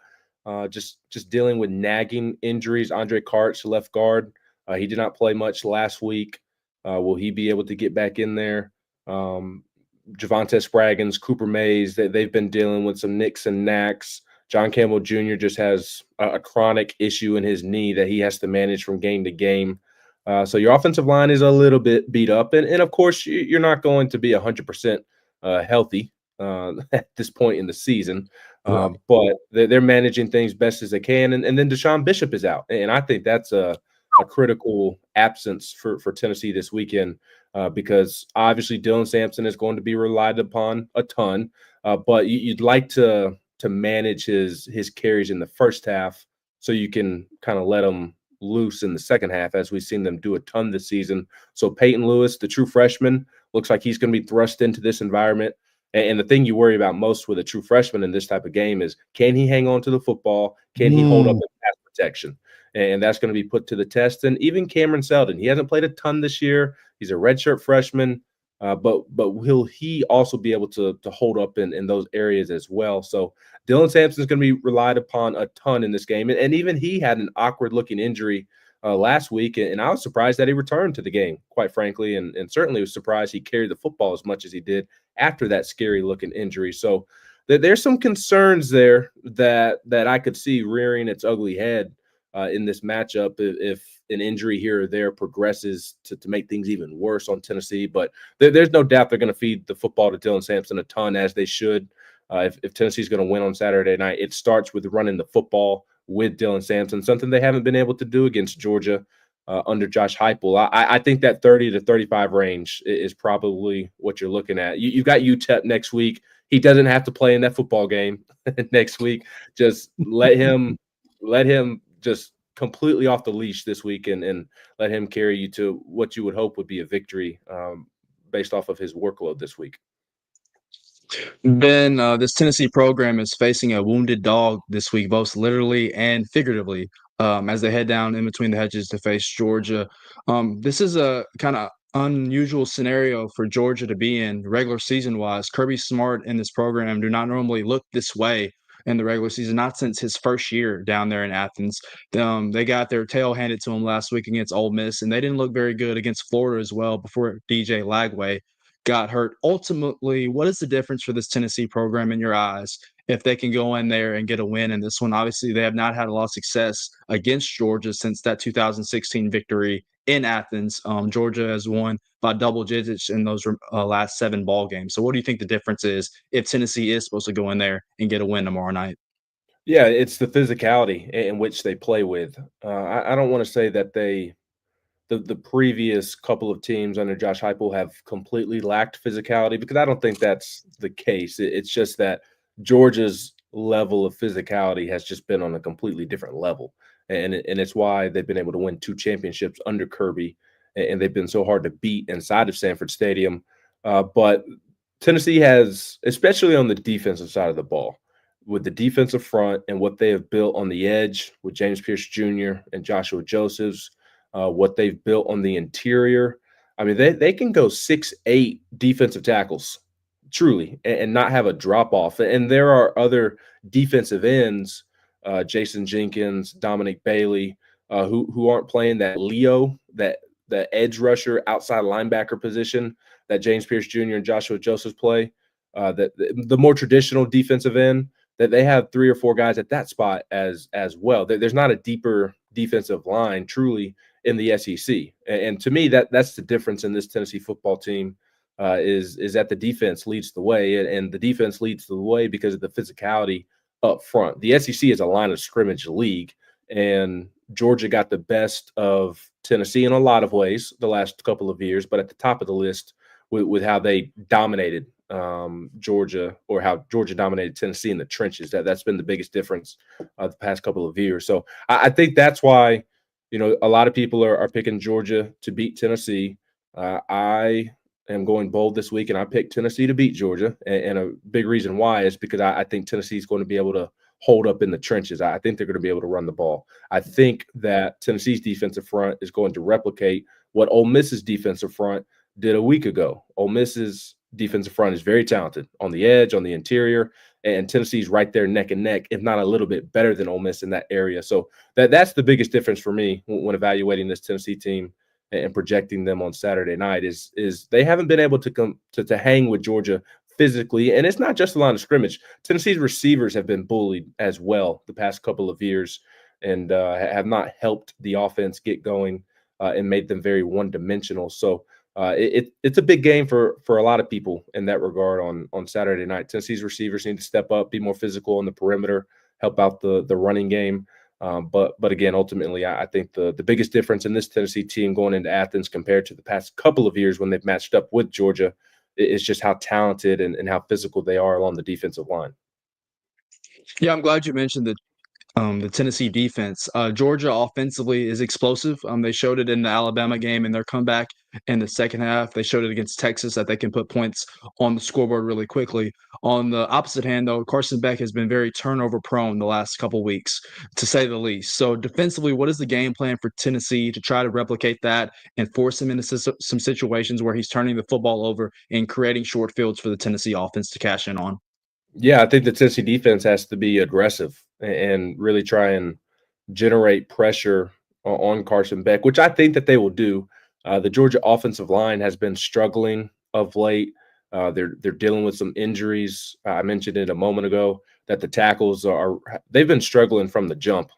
Just dealing with nagging injuries. Andre Kartz, left guard, he did not play much last week. Will he be able to get back in there? Javonte Spraggins, Cooper Mays, they've been dealing with some nicks and knacks. John Campbell Jr. just has a chronic issue in his knee that he has to manage from game to game. So your offensive line is a little bit beat up. And of course, you're not going to be 100% healthy at this point in the season. But they're managing things best as they can. And then Deshaun Bishop is out. And I think that's a critical absence for Tennessee this weekend, because obviously Dylan Sampson is going to be relied upon a ton. But you'd like to manage his carries in the first half so you can kind of let him loose in the second half, as we've seen them do a ton this season. So Peyton Lewis, the true freshman, looks like he's going to be thrust into this environment. And the thing you worry about most with a true freshman in this type of game is, can he hang on to the football? Can he hold up in pass protection? And that's going to be put to the test. And even Cameron Seldon, he hasn't played a ton this year. He's a redshirt freshman, but will he also be able to hold up in those areas as well? So Dylan Sampson is going to be relied upon a ton in this game. And even he had an awkward-looking injury last week, and I was surprised that he returned to the game, quite frankly, and certainly was surprised he carried the football as much as he did after that scary-looking injury. So there's some concerns there that I could see rearing its ugly head in this matchup if an injury here or there progresses to make things even worse on Tennessee. But there's no doubt they're going to feed the football to Dylan Sampson a ton, as they should. If Tennessee's going to win on Saturday night, it starts with running the football with Dylan Sampson, something they haven't been able to do against Georgia under Josh Heupel. I think that 30 to 35 range is probably what you're looking at. You've got UTEP next week. He doesn't have to play in that football game next week. Just let him just completely off the leash this week and let him carry you to what you would hope would be a victory based off of his workload this week. Ben, this Tennessee program is facing a wounded dog this week, both literally and figuratively, as they head down in between the hedges to face Georgia. This is a kind of unusual scenario for Georgia to be in regular season-wise. Kirby Smart and this program do not normally look this way in the regular season, not since his first year down there in Athens. They got their tail handed to them last week against Ole Miss, and they didn't look very good against Florida as well before DJ Lagway got hurt. Ultimately, what is the difference for this Tennessee program in your eyes if they can go in there and get a win in this one? Obviously, they have not had a lot of success against Georgia since that 2016 victory in Athens. Georgia has won by double digits in those last 7 ball games. So what do you think the difference is if Tennessee is supposed to go in there and get a win tomorrow night? Yeah, it's the physicality in which they play with. I don't want to say that the previous couple of teams under Josh Heupel have completely lacked physicality, because I don't think that's the case. It's just that Georgia's level of physicality has just been on a completely different level. and it's why they've been able to win 2 championships under Kirby, and they've been so hard to beat inside of Sanford Stadium. But Tennessee has, especially on the defensive side of the ball, with the defensive front and what they have built on the edge with James Pierce Jr. and Joshua Josephs, what they've built on the interior. I mean, they can go 6'8" defensive tackles, truly, and not have a drop off. And there are other defensive ends, Jason Jenkins, Dominic Bailey, who aren't playing that Leo, that edge rusher outside linebacker position that James Pierce Jr. and Joshua Josephs play. That the more traditional defensive end, that they have 3 or 4 guys at that spot as well. There's not a deeper defensive line truly in the SEC. And to me, that's the difference in this Tennessee football team, is that the defense leads the way, and the defense leads the way because of the physicality up front. The SEC is a line of scrimmage league, and Georgia got the best of Tennessee in a lot of ways the last couple of years, but at the top of the list with how they dominated Georgia, or how Georgia dominated Tennessee in the trenches. That's been the biggest difference the past couple of years. So I think that's why, a lot of people are picking Georgia to beat Tennessee. I am going bold this week, and I picked Tennessee to beat Georgia. And a big reason why is because I think Tennessee is going to be able to hold up in the trenches. I think they're going to be able to run the ball. I think that Tennessee's defensive front is going to replicate what Ole Miss's defensive front did a week ago. Ole Miss's defensive front is very talented on the edge, on the interior, and Tennessee's right there neck and neck, if not a little bit better than Ole Miss in that area. So that's the biggest difference for me when evaluating this Tennessee team and projecting them on Saturday night is they haven't been able to come to hang with Georgia physically. And it's not just the line of scrimmage. Tennessee's receivers have been bullied as well the past couple of years, and have not helped the offense get going and made them very one-dimensional. So it's a big game for a lot of people in that regard on Saturday night. Tennessee's receivers need to step up, be more physical on the perimeter, help out the running game. But again, ultimately, I think the biggest difference in this Tennessee team going into Athens compared to the past couple of years when they've matched up with Georgia is just how talented and how physical they are along the defensive line. Yeah, I'm glad you mentioned the Tennessee defense. Georgia offensively is explosive. They showed it in the Alabama game in their comeback in the second half. They showed it against Texas that they can put points on the scoreboard really quickly. On the opposite hand, though, Carson Beck has been very turnover prone the last couple weeks, to say the least. So defensively, what is the game plan for Tennessee to try to replicate that and force him into some situations where he's turning the football over and creating short fields for the Tennessee offense to cash in on? Yeah, I think the Tennessee defense has to be aggressive and really try and generate pressure on Carson Beck, which I think that they will do. The Georgia offensive line has been struggling of late. They're dealing with some injuries. I mentioned it a moment ago that the tackles they've been struggling from the jump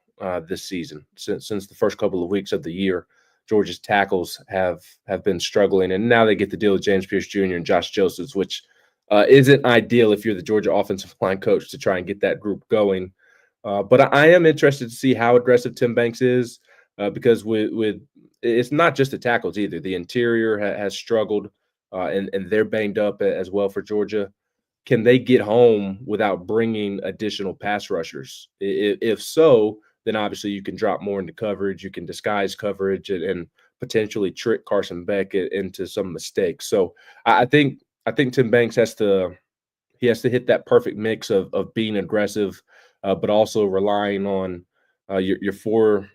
this season since the first couple of weeks of the year. Georgia's tackles have been struggling, and now they get to deal with James Pierce Jr. and Josh Josephs, which isn't ideal if you're the Georgia offensive line coach to try and get that group going. But I am interested to see how aggressive Tim Banks is, because with it's not just the tackles either. The interior has struggled, and they're banged up as well for Georgia. Can they get home without bringing additional pass rushers? If so, then obviously you can drop more into coverage. You can disguise coverage and potentially trick Carson Beck into some mistakes. So I think Tim Banks has to hit that perfect mix of being aggressive, but also relying on your four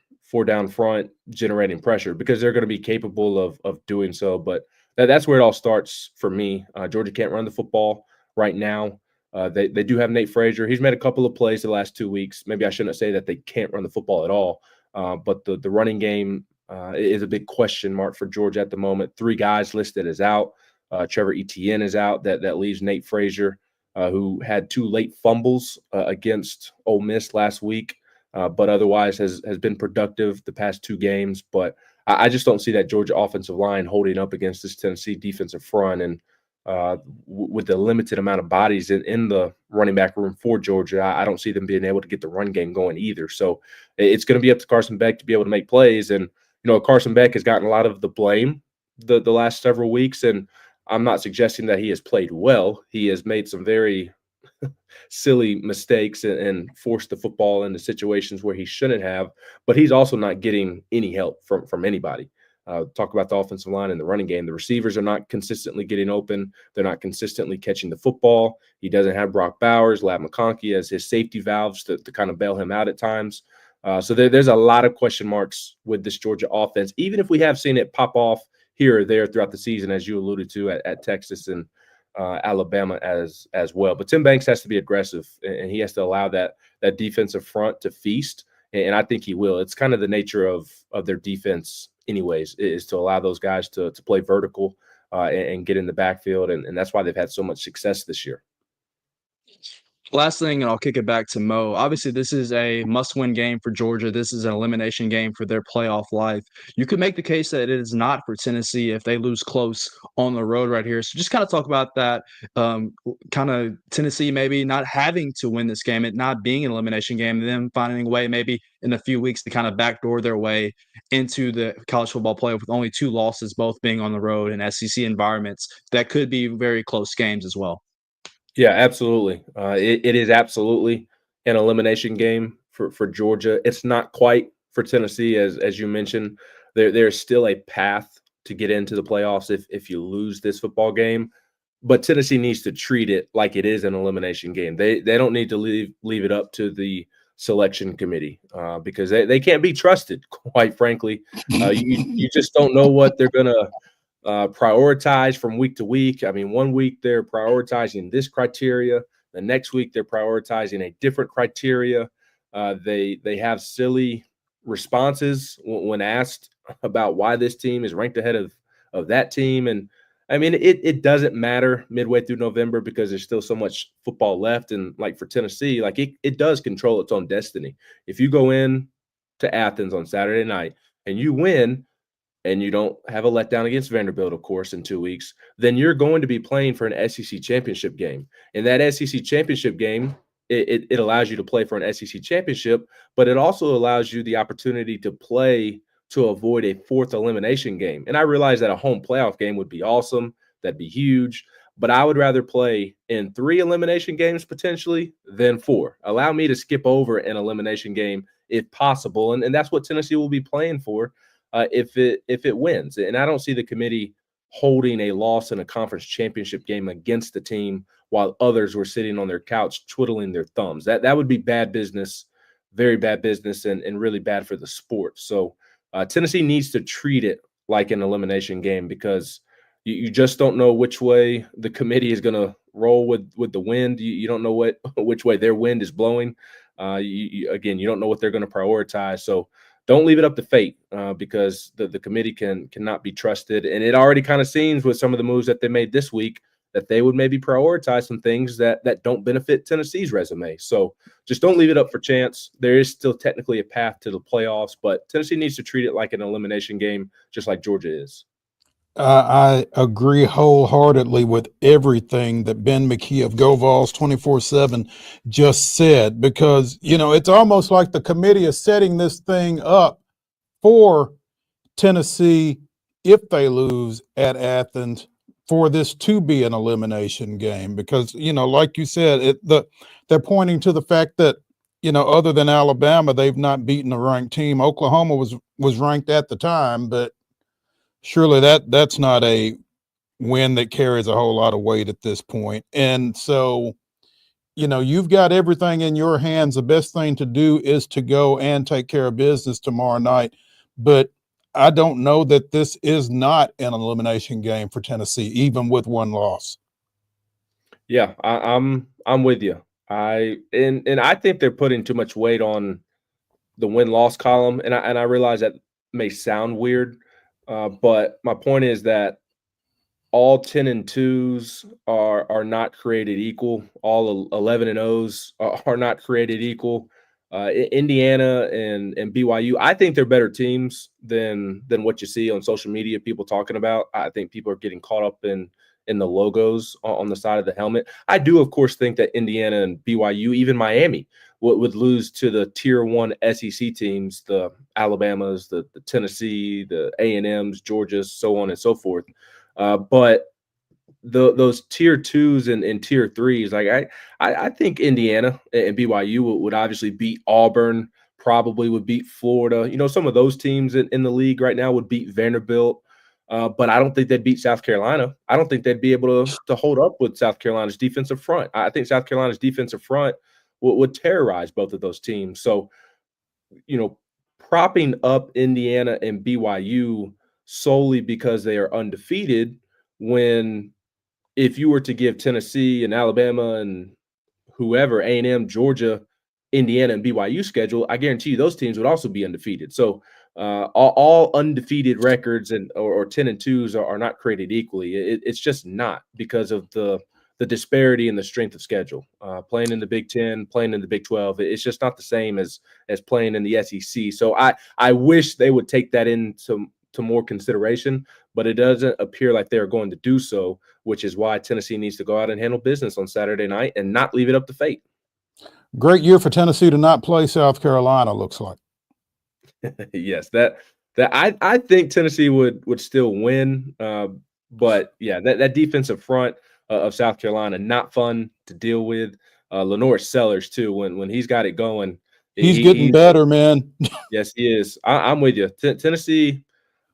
down front generating pressure, because they're going to be capable of doing so. But that's where it all starts for me. Georgia can't run the football right now. They do have Nate Frazier. He's made a couple of plays the last 2 weeks. Maybe I shouldn't say that they can't run the football at all. But the running game is a big question mark for Georgia at the moment. 3 guys listed as out. Trevor Etienne is out. That leaves Nate Frazier, who had 2 late fumbles against Ole Miss last week, but otherwise has been productive the past 2 games. But I just don't see that Georgia offensive line holding up against this Tennessee defensive front. And with the limited amount of bodies in the running back room for Georgia, I don't see them being able to get the run game going either. So it's going to be up to Carson Beck to be able to make plays. And, Carson Beck has gotten a lot of the blame the last several weeks, and I'm not suggesting that he has played well. He has made some very silly mistakes and force the football into situations where he shouldn't have. But he's also not getting any help from anybody. Talk about the offensive line and the running game. The receivers are not consistently getting open. They're not consistently catching the football. He doesn't have Brock Bowers, Lab McConkey as his safety valves to kind of bail him out at times. So there's a lot of question marks with this Georgia offense, even if we have seen it pop off here or there throughout the season, as you alluded to at Texas and Alabama as well. But Tim Banks has to be aggressive, and he has to allow that defensive front to feast, and I think he will. It's kind of the nature of their defense anyways, is to allow those guys to play vertical and get in the backfield, and that's why they've had so much success this year. Last thing, and I'll kick it back to Mo. Obviously, this is a must-win game for Georgia. This is an elimination game for their playoff life. You could make the case that it is not for Tennessee if they lose close on the road right here. So just kind of talk about that, kind of Tennessee maybe not having to win this game, it not being an elimination game, and them finding a way maybe in a few weeks to kind of backdoor their way into the college football playoff with only 2 losses, both being on the road in SEC environments. That could be very close games as well. Yeah, absolutely. It is absolutely an elimination game for Georgia. It's not quite for Tennessee, as you mentioned. There's still a path to get into the playoffs if you lose this football game. But Tennessee needs to treat it like it is an elimination game. They don't need to leave it up to the selection committee because they can't be trusted, quite frankly. You just don't know what they're going to prioritize from week to week. I mean, one week they're prioritizing this criteria. The next week they're prioritizing a different criteria. They have silly responses when asked about why this team is ranked ahead of that team. And I mean, it doesn't matter midway through November because there's still so much football left. And like for Tennessee, like it does control its own destiny. If you go in to Athens on Saturday night and you win, and you don't have a letdown against Vanderbilt, of course, in 2 weeks, then you're going to be playing for an SEC championship game. And that SEC championship game, it allows you to play for an SEC championship, but it also allows you the opportunity to play to avoid a 4th elimination game. And I realize that a home playoff game would be awesome. That'd be huge. But I would rather play in 3 elimination games potentially than 4. Allow me to skip over an elimination game if possible. And that's what Tennessee will be playing for. If it wins. And I don't see the committee holding a loss in a conference championship game against the team while others were sitting on their couch twiddling their thumbs. That would be bad business, very bad business, and really bad for the sport. So Tennessee needs to treat it like an elimination game because you just don't know which way the committee is going to roll with the wind. You don't know which way their wind is blowing. You don't know what they're going to prioritize. So don't leave it up to fate because the committee cannot be trusted. And it already kind of seems with some of the moves that they made this week that they would maybe prioritize some things that don't benefit Tennessee's resume. So just don't leave it up for chance. There is still technically a path to the playoffs, but Tennessee needs to treat it like an elimination game, just like Georgia is. I agree wholeheartedly with everything that Ben McKee of GoVols 24/7 just said, because, it's almost like the committee is setting this thing up for Tennessee if they lose at Athens for this to be an elimination game, because, like you said, they're pointing to the fact that, other than Alabama, they've not beaten a ranked team. Oklahoma was ranked at the time, but surely that's not a win that carries a whole lot of weight at this point. And so, you've got everything in your hands. The best thing to do is to go and take care of business tomorrow night. But I don't know that this is not an elimination game for Tennessee, even with 1 loss. Yeah, I'm with you. I think they're putting too much weight on the win-loss column, and I realize that may sound weird. But my point is that all 10-2s are not created equal. All 11-0s are not created equal. Indiana and BYU, I think they're better teams than what you see on social media, people talking about. I think people are getting caught up in the logos on the side of the helmet. I do, of course, think that Indiana and BYU, even Miami, would lose to the tier 1 SEC teams, the Alabamas, the Tennessee, the A&Ms, Georgias, so on and so forth. But those tier twos and tier threes, like I think Indiana and BYU would obviously beat Auburn, probably would beat Florida. Some of those teams in the league right now would beat Vanderbilt. But I don't think they'd beat South Carolina. I don't think they'd be able to hold up with South Carolina's defensive front. I think South Carolina's defensive front would terrorize both of those teams. So, propping up Indiana and BYU solely because they are undefeated, when if you were to give Tennessee and Alabama and whoever, A&M, Georgia, Indiana, and BYU schedule, I guarantee you those teams would also be undefeated. So all undefeated records or 10-2s are not created equally. It's just not, because of the disparity in the strength of schedule. Playing in the Big Ten, playing in the Big 12, it's just not the same as playing in the SEC. So I wish they would take that into more consideration, but it doesn't appear like they're going to do so, which is why Tennessee needs to go out and handle business on Saturday night and not leave it up to fate. Great year for Tennessee to not play South Carolina, looks like. Yes, that I think Tennessee would still win, but yeah, that defensive front of South Carolina, not fun to deal with. Lenore Sellers too, when he's got it going, he's getting better, man. Yes, he is. I'm with you. Tennessee.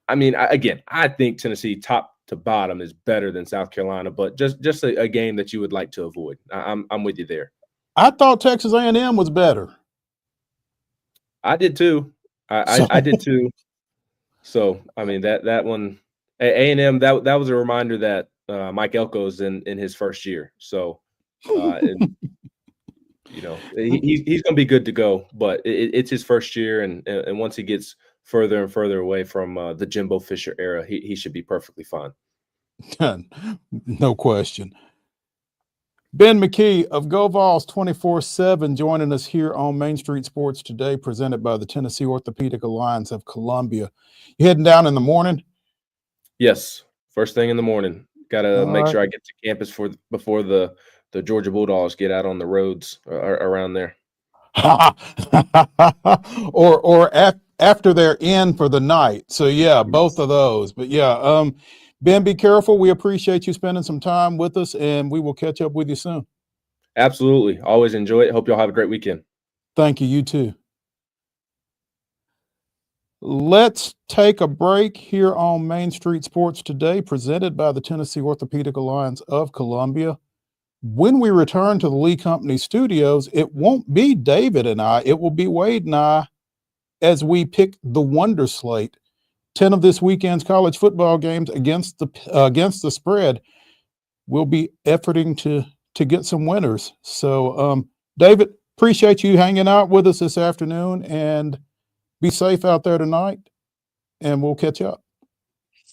I mean, I think Tennessee top to bottom is better than South Carolina, but just a game that you would like to avoid. I'm with you there. I thought Texas A&M was better. I did too. I did too. So I mean that one, A&M, that was a reminder that Mike Elko's in his first year. So he's going to be good to go, but it's his first year, and once he gets further and further away from the Jimbo Fisher era, he should be perfectly fine. No question. Ben McKee of Go Vols 24/7 joining us here on Main Street Sports today, presented by the Tennessee Orthopedic Alliance of Columbia. You heading down in the morning? Yes, first thing in the morning. Got to make sure I get to campus before the Georgia Bulldogs get out on the roads around there. or after they're in for the night. So yeah, both of those. But yeah, Ben, be careful. We appreciate you spending some time with us, and we will catch up with you soon. Absolutely. Always enjoy it. Hope y'all have a great weekend. Thank you. You too. Let's take a break here on Main Street Sports today, presented by the Tennessee Orthopedic Alliance of Columbia. When we return to the Lee Company studios, it won't be David and I, it will be Wade and I, as we pick the Wonder Slate. 10 of this weekend's college football games against the spread. We'll be efforting to get some winners. So, David, appreciate you hanging out with us this afternoon, and be safe out there tonight, and we'll catch up.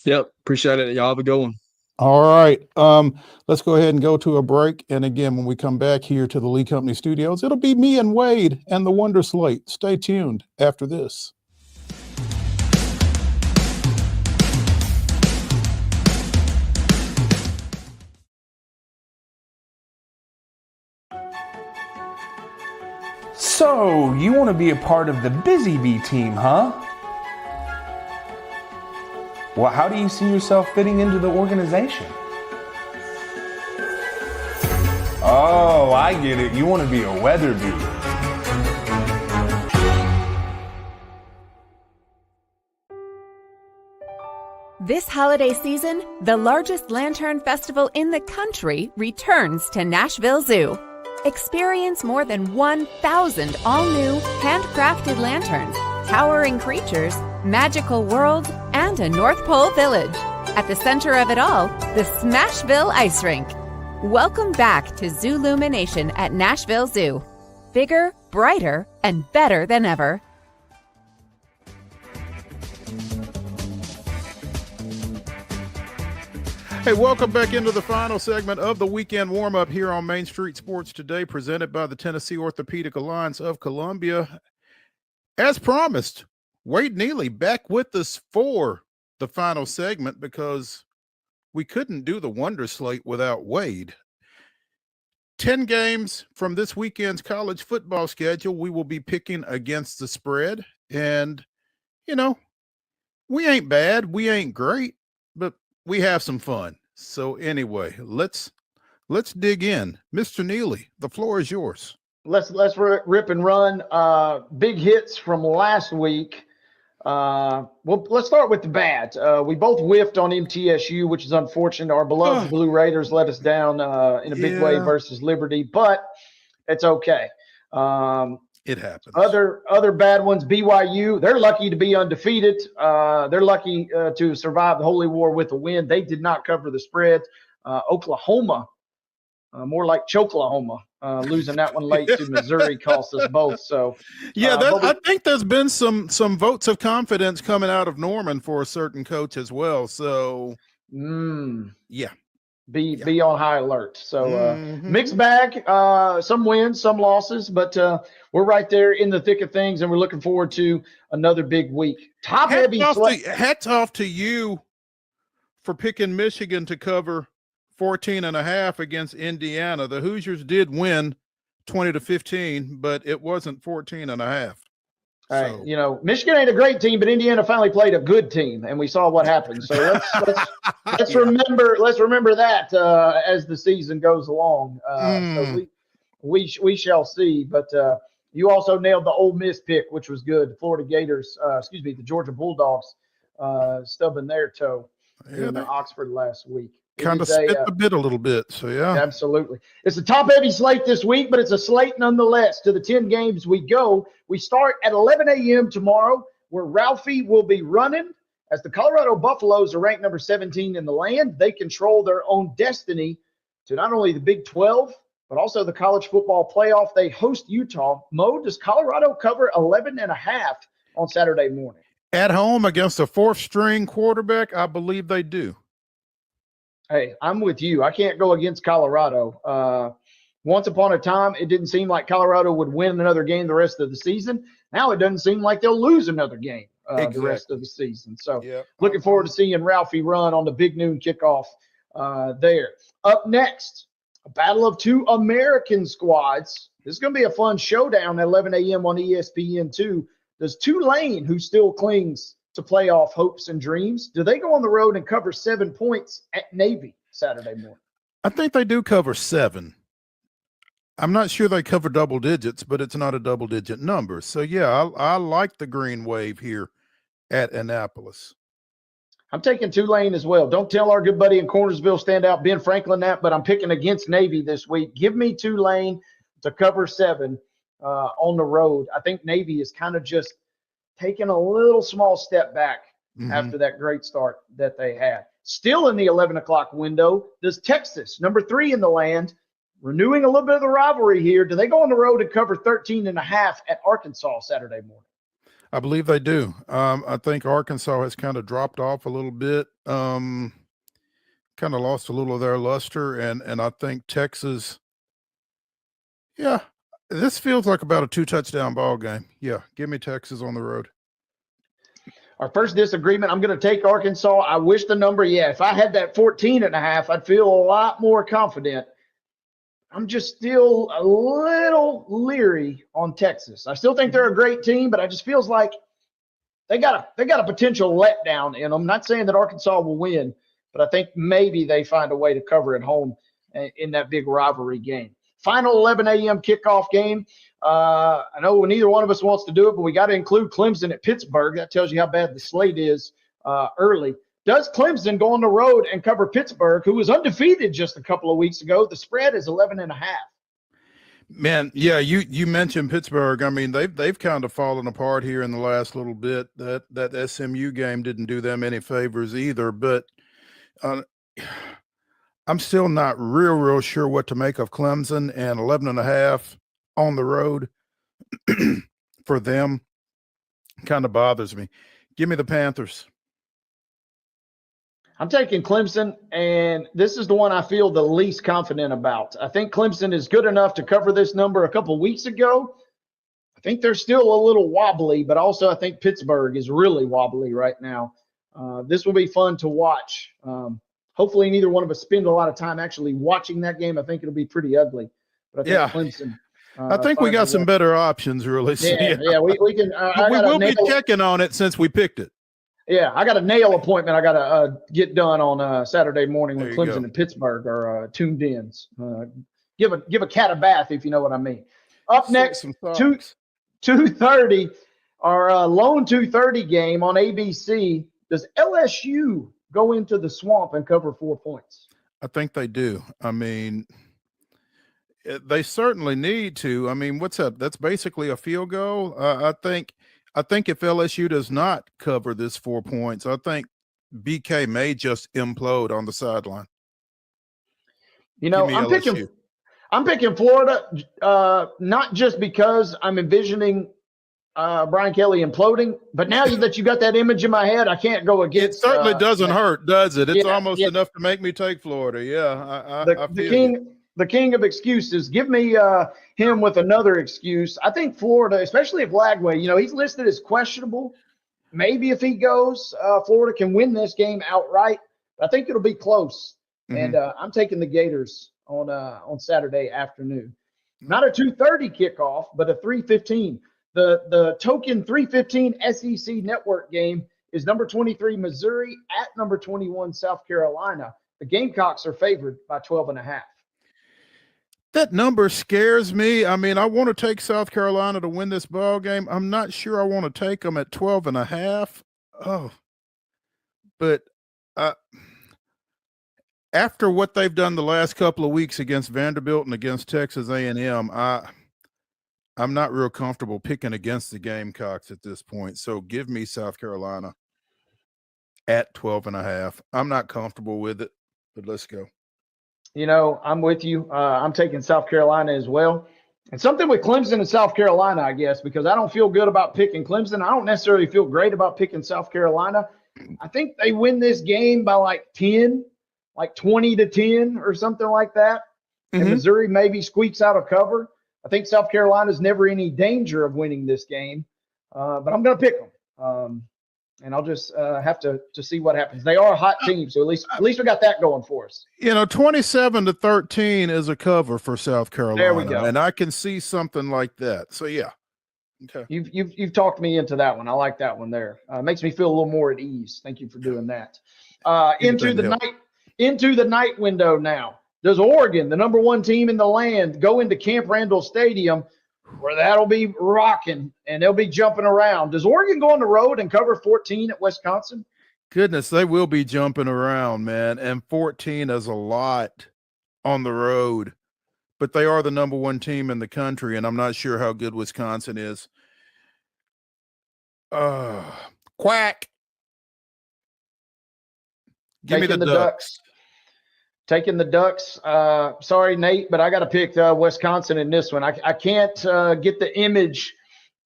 Yep, appreciate it. Y'all have a good one. All right. Let's go ahead and go to a break. And again, when we come back here to the Lee Company studios, it'll be me and Wade and the Wonder Slate. Stay tuned after this. So, you want to be a part of the Busy Bee team, huh? Well, how do you see yourself fitting into the organization? Oh, I get it. You want to be a weather bee. This holiday season, the largest lantern festival in the country returns to Nashville Zoo. Experience more than 1,000 all-new, handcrafted lanterns, towering creatures, magical worlds, and a North Pole village. At the center of it all, the Smashville Ice Rink. Welcome back to Zoolumination at Nashville Zoo. Bigger, brighter, and better than ever. Hey, welcome back into the final segment of the weekend warm-up here on Main Street Sports today, presented by the Tennessee Orthopedic Alliance of Columbia. As promised, Wade Neely back with us for the final segment, because we couldn't do the Wonder Slate without Wade. 10 games from this weekend's college football schedule we will be picking against the spread. And, you know, we ain't bad, we ain't great, but we have some fun. So anyway, let's dig in. Mr. Neely, the floor is yours. Let's rip and run. Big hits from last week. Well, let's start with the bad. We both whiffed on MTSU, which is unfortunate. Our beloved Blue Raiders let us down in a big way versus Liberty, but it's okay. It happens. Other bad ones, BYU, they're lucky to be undefeated. They're lucky to survive the Holy War with a win. They did not cover the spread. Oklahoma, more like Choklahoma, losing that one late to Missouri cost us both. So yeah, I think there's been some votes of confidence coming out of Norman for a certain coach as well. So yeah. Be on high alert. So mixed bag, some wins, some losses, but we're right there in the thick of things, and we're looking forward to another big week. Hats off to you for picking Michigan to cover 14.5 against Indiana. The Hoosiers did win 20-15, but it wasn't 14.5. All right, Michigan ain't a great team, but Indiana finally played a good team, and we saw what happened. So let's remember that as the season goes along. So we shall see. But you also nailed the Ole Miss pick, which was good. The Florida Gators, the Georgia Bulldogs, stubbing their toe in Oxford last week. Kind of spit the bit a little bit. So yeah, absolutely. It's a top heavy slate this week, but it's a slate nonetheless. To the 10 games we go. We start at 11 a.m. tomorrow, where Ralphie will be running. As the Colorado Buffaloes are ranked number 17 in the land, they control their own destiny to not only the Big 12, but also the college football playoff. They host Utah. Mo, does Colorado cover 11.5 on Saturday morning? At home against a fourth-string quarterback, I believe they do. Hey, I'm with you. I can't go against Colorado. Once upon a time, it didn't seem like Colorado would win another game the rest of the season. Now it doesn't seem like they'll lose another game the rest of the season. So looking forward to seeing Ralphie run on the big noon kickoff there. Up next, a battle of two American squads. This is going to be a fun showdown at 11 a.m. on ESPN2. Does Tulane, who still clings to playoff hopes and dreams, do they go on the road and cover 7 points at Navy Saturday morning? I think they do cover 7. I'm not sure they cover double digits, but it's not a double-digit number. So, yeah, I like the green wave here at Annapolis. I'm taking Tulane as well. Don't tell our good buddy in Cornersville standout Ben Franklin that, but I'm picking against Navy this week. Give me Tulane to cover 7 on the road. I think Navy is kind of just taking a little small step back after that great start that they had. Still in the 11 o'clock window, does Texas, number 3 in the land, renewing a little bit of the rivalry here, do they go on the road and cover 13.5 at Arkansas Saturday morning? I believe they do. I think Arkansas has kind of dropped off a little bit, kind of lost a little of their luster, and I think Texas, this feels like about a 2-touchdown ball game. Yeah, give me Texas on the road. Our first disagreement, I'm going to take Arkansas. I wish the number, if I had that 14.5, I'd feel a lot more confident. I'm just still a little leery on Texas. I still think they're a great team, but I just feels like they got a potential letdown in them. Not saying that Arkansas will win, but I think maybe they find a way to cover at home in that big rivalry game. Final 11 a.m. kickoff game. I know neither one of us wants to do it, but we got to include Clemson at Pittsburgh. That tells you how bad the slate is early. Does Clemson go on the road and cover Pittsburgh, who was undefeated just a couple of weeks ago? The spread is 11.5. Man, yeah, you mentioned Pittsburgh. I mean, they've kind of fallen apart here in the last little bit. That SMU game didn't do them any favors either. But I'm still not real sure what to make of Clemson, and 11.5 on the road for them kind of bothers me. Give me the Panthers. I'm taking Clemson, and this is the one I feel the least confident about. I think Clemson is good enough to cover this number a couple weeks ago. I think they're still a little wobbly, but also I think Pittsburgh is really wobbly right now. This will be fun to watch. Hopefully neither one of us spend a lot of time actually watching that game. I think it'll be pretty ugly. But I think Clemson. I think we got some better options, really. So, we can. we will be checking on it since we picked it. Yeah, I got a nail appointment I got to get done on Saturday morning when There you Clemson go. and Pittsburgh are tuned in. Give a cat a bath, if you know what I mean. Up Soak next, some socks. 2:30, our lone 2:30 game on ABC. Does LSU go into the swamp and cover 4 points? I think they do. I mean, they certainly need to. I mean, what's up? That's basically a field goal. I think if LSU does not cover this 4 points, I think BK may just implode on the sideline. You know, Give me I'm picking Florida, not just because I'm envisioning Brian Kelly imploding, but now that you got that image in my head, I can't go It against. certainly doesn't hurt, does it? It's Yeah, almost yeah. enough to make me take Florida. Yeah, I The feel you. king of excuses. Give me him with another excuse. I think Florida, especially if Lagway, he's listed as questionable. Maybe if he goes, Florida can win this game outright. But I think it'll be close. And I'm taking the Gators on Saturday afternoon. Not a 2:30 kickoff, but a 3:15. The token 3:15 SEC network game is number 23 Missouri at number 21 South Carolina. The Gamecocks are favored by 12.5. That number scares me. I mean, I want to take South Carolina to win this ball game. I'm not sure I want to take them at 12.5. Oh, but after what they've done the last couple of weeks against Vanderbilt and against Texas A&M, I'm not real comfortable picking against the Gamecocks at this point. So give me South Carolina at 12.5. I'm not comfortable with it, but let's go. I'm with you. I'm taking South Carolina as well. And something with Clemson and South Carolina, I guess, because I don't feel good about picking Clemson. I don't necessarily feel great about picking South Carolina. I think they win this game by like 10, like 20-10 or something like that. And Missouri maybe squeaks out a cover. I think South Carolina's never any danger of winning this game, but I'm going to pick them. And I'll just have to see what happens. They are a hot team, so at least we got that going for us. 27-13 is a cover for South Carolina. There we go. And I can see something like that. So yeah. Okay. You've talked me into that one. I like that one there. Makes me feel a little more at ease. Thank you for doing that. Into the night window now. Does Oregon, the number one team in the land, go into Camp Randall Stadium where that'll be rocking and they'll be jumping around? Does Oregon go on the road and cover 14 at Wisconsin? Goodness, they will be jumping around, man. And 14 is a lot on the road. But they are the number one team in the country, and I'm not sure how good Wisconsin is. Quack. Give me the Ducks. Taking the Ducks. Sorry, Nate, but I got to pick Wisconsin in this one. I can't get the image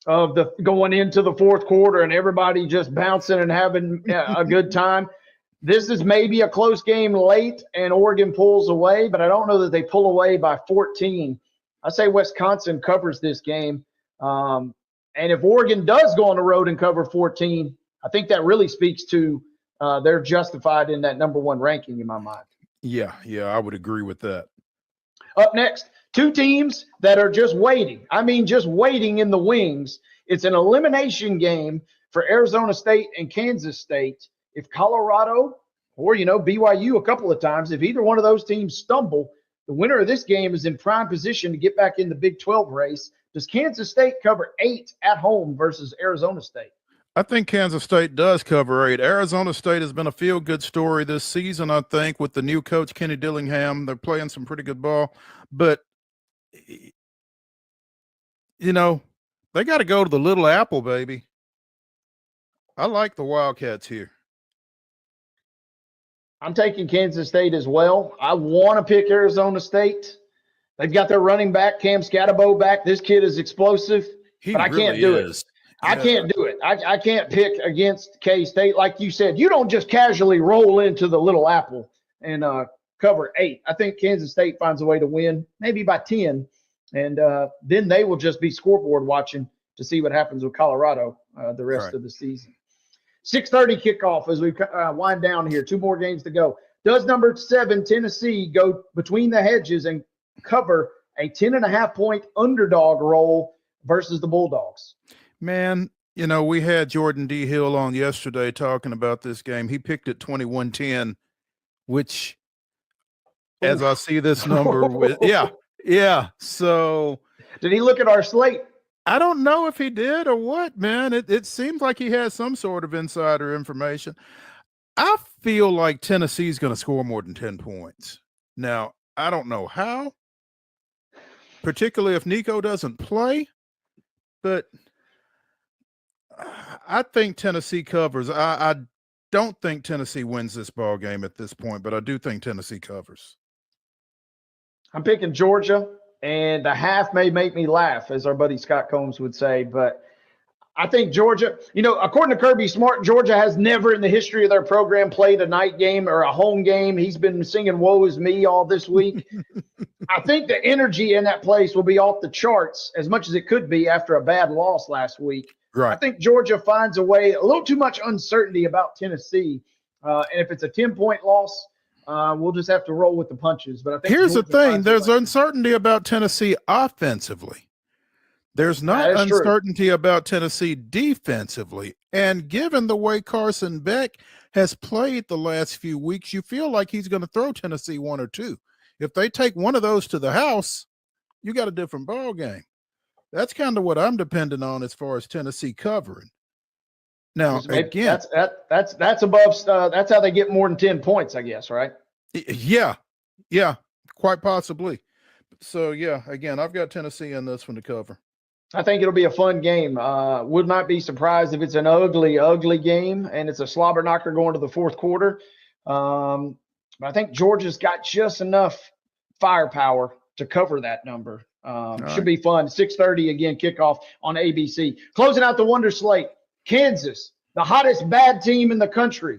of the going into the fourth quarter and everybody just bouncing and having a good time. This is maybe a close game late and Oregon pulls away, but I don't know that they pull away by 14. I say Wisconsin covers this game. And if Oregon does go on the road and cover 14, I think that really speaks to they're justified in that number one ranking in my mind. Yeah, I would agree with that. Up next, two teams that are just waiting. I mean, just waiting in the wings. It's an elimination game for Arizona State and Kansas State. If Colorado or, BYU a couple of times, if either one of those teams stumble, the winner of this game is in prime position to get back in the Big 12 race. Does Kansas State cover 8 at home versus Arizona State? I think Kansas State does cover 8. Arizona State has been a feel-good story this season, I think, with the new coach, Kenny Dillingham. They're playing some pretty good ball. But, they got to go to the Little Apple, baby. I like the Wildcats here. I'm taking Kansas State as well. I want to pick Arizona State. They've got their running back, Cam Scatterbo, back. This kid is explosive, but I can't do it. I can't do it. I can't pick against K-State. Like you said, you don't just casually roll into the Little Apple and cover 8. I think Kansas State finds a way to win, maybe by 10, and then they will just be scoreboard watching to see what happens with Colorado the rest of the season. 6:30 kickoff as we wind down here. 2 more games to go. Does number 7 Tennessee go between the hedges and cover a 10.5-point underdog role versus the Bulldogs? Man, You know, we had Jordan D. Hill on yesterday talking about this game. He picked it 21-10, which, as I see this number, yeah. So, did he look at our slate? I don't know if he did or what, man. It seems like he has some sort of insider information. I feel like Tennessee's going to score more than 10 points. Now, I don't know how, particularly if Nico doesn't play, but I think Tennessee covers. I don't think Tennessee wins this ball game at this point, but I do think Tennessee covers. I'm picking Georgia, and the half may make me laugh, as our buddy Scott Combs would say, but I think Georgia, according to Kirby Smart, Georgia has never in the history of their program played a night game or a home game. He's been singing "Woe is me" all this week. I think the energy in that place will be off the charts as much as it could be after a bad loss last week. Right. I think Georgia finds a way, a little too much uncertainty about Tennessee. And if it's a 10-point loss, we'll just have to roll with the punches. But I think here's Georgia the thing. There's uncertainty about Tennessee offensively. There's not uncertainty about Tennessee defensively. And given the way Carson Beck has played the last few weeks, you feel like he's going to throw Tennessee one or two. If they take one of those to the house, you got a different ball game. That's kind of what I'm depending on as far as Tennessee covering. Now, again, that's above. That's how they get more than 10 points, I guess, right? Yeah, quite possibly. So, yeah, again, I've got Tennessee in this one to cover. I think it'll be a fun game. Would not be surprised if it's an ugly, ugly game and it's a slobber knocker going to the fourth quarter. But I think Georgia's got just enough firepower to cover that number. Should be fun. 6:30 again, kickoff on ABC. Closing out the Wonder Slate, Kansas, the hottest bad team in the country.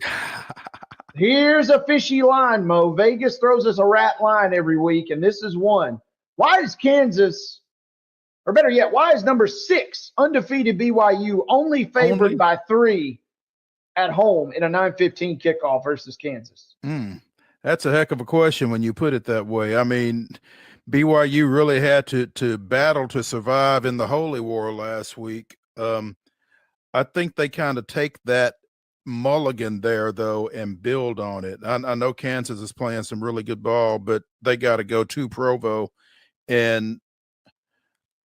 Here's a fishy line, Mo. Vegas throws us a rat line every week, and this is one. Why is Kansas, or better yet, why is number 6 undefeated BYU only favored by 3 at home in a 9:15 kickoff versus Kansas? That's a heck of a question when you put it that way. I mean, BYU really had to battle to survive in the Holy War last week. I think they kind of take that mulligan there, though, and build on it. I know Kansas is playing some really good ball, but they got to go to Provo. And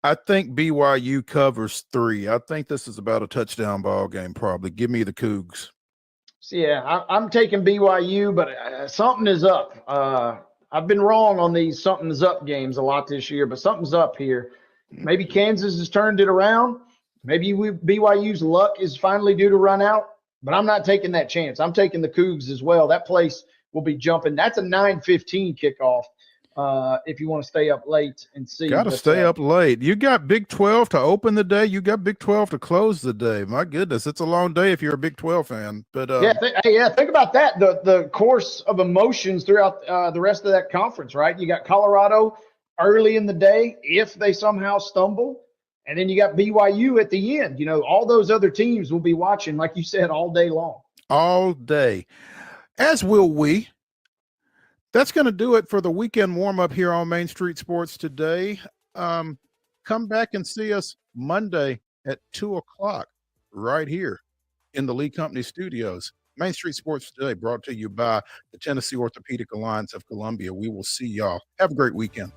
I think BYU covers 3. I think this is about a touchdown ball game, probably. Give me the Cougs. So, yeah, I'm taking BYU, but something is up. I've been wrong on these something's up games a lot this year, but something's up here. Maybe Kansas has turned it around. Maybe BYU's luck is finally due to run out, but I'm not taking that chance. I'm taking the Cougs as well. That place will be jumping. That's a 9:15 kickoff if you want to stay up late and see. Got to stay up late. You got Big 12 to open the day. You got Big 12 to close the day. My goodness, it's a long day if you're a Big 12 fan. But think about that. The course of emotions throughout the rest of that conference, right? You got Colorado early in the day if they somehow stumble, and then you got BYU at the end. All those other teams will be watching, like you said, all day long. All day, as will we. That's going to do it for the weekend warm-up here on Main Street Sports today. Come back and see us Monday at 2 o'clock right here in the Lee Company studios. Main Street Sports Today brought to you by the Tennessee Orthopedic Alliance of Columbia. We will see y'all. Have a great weekend.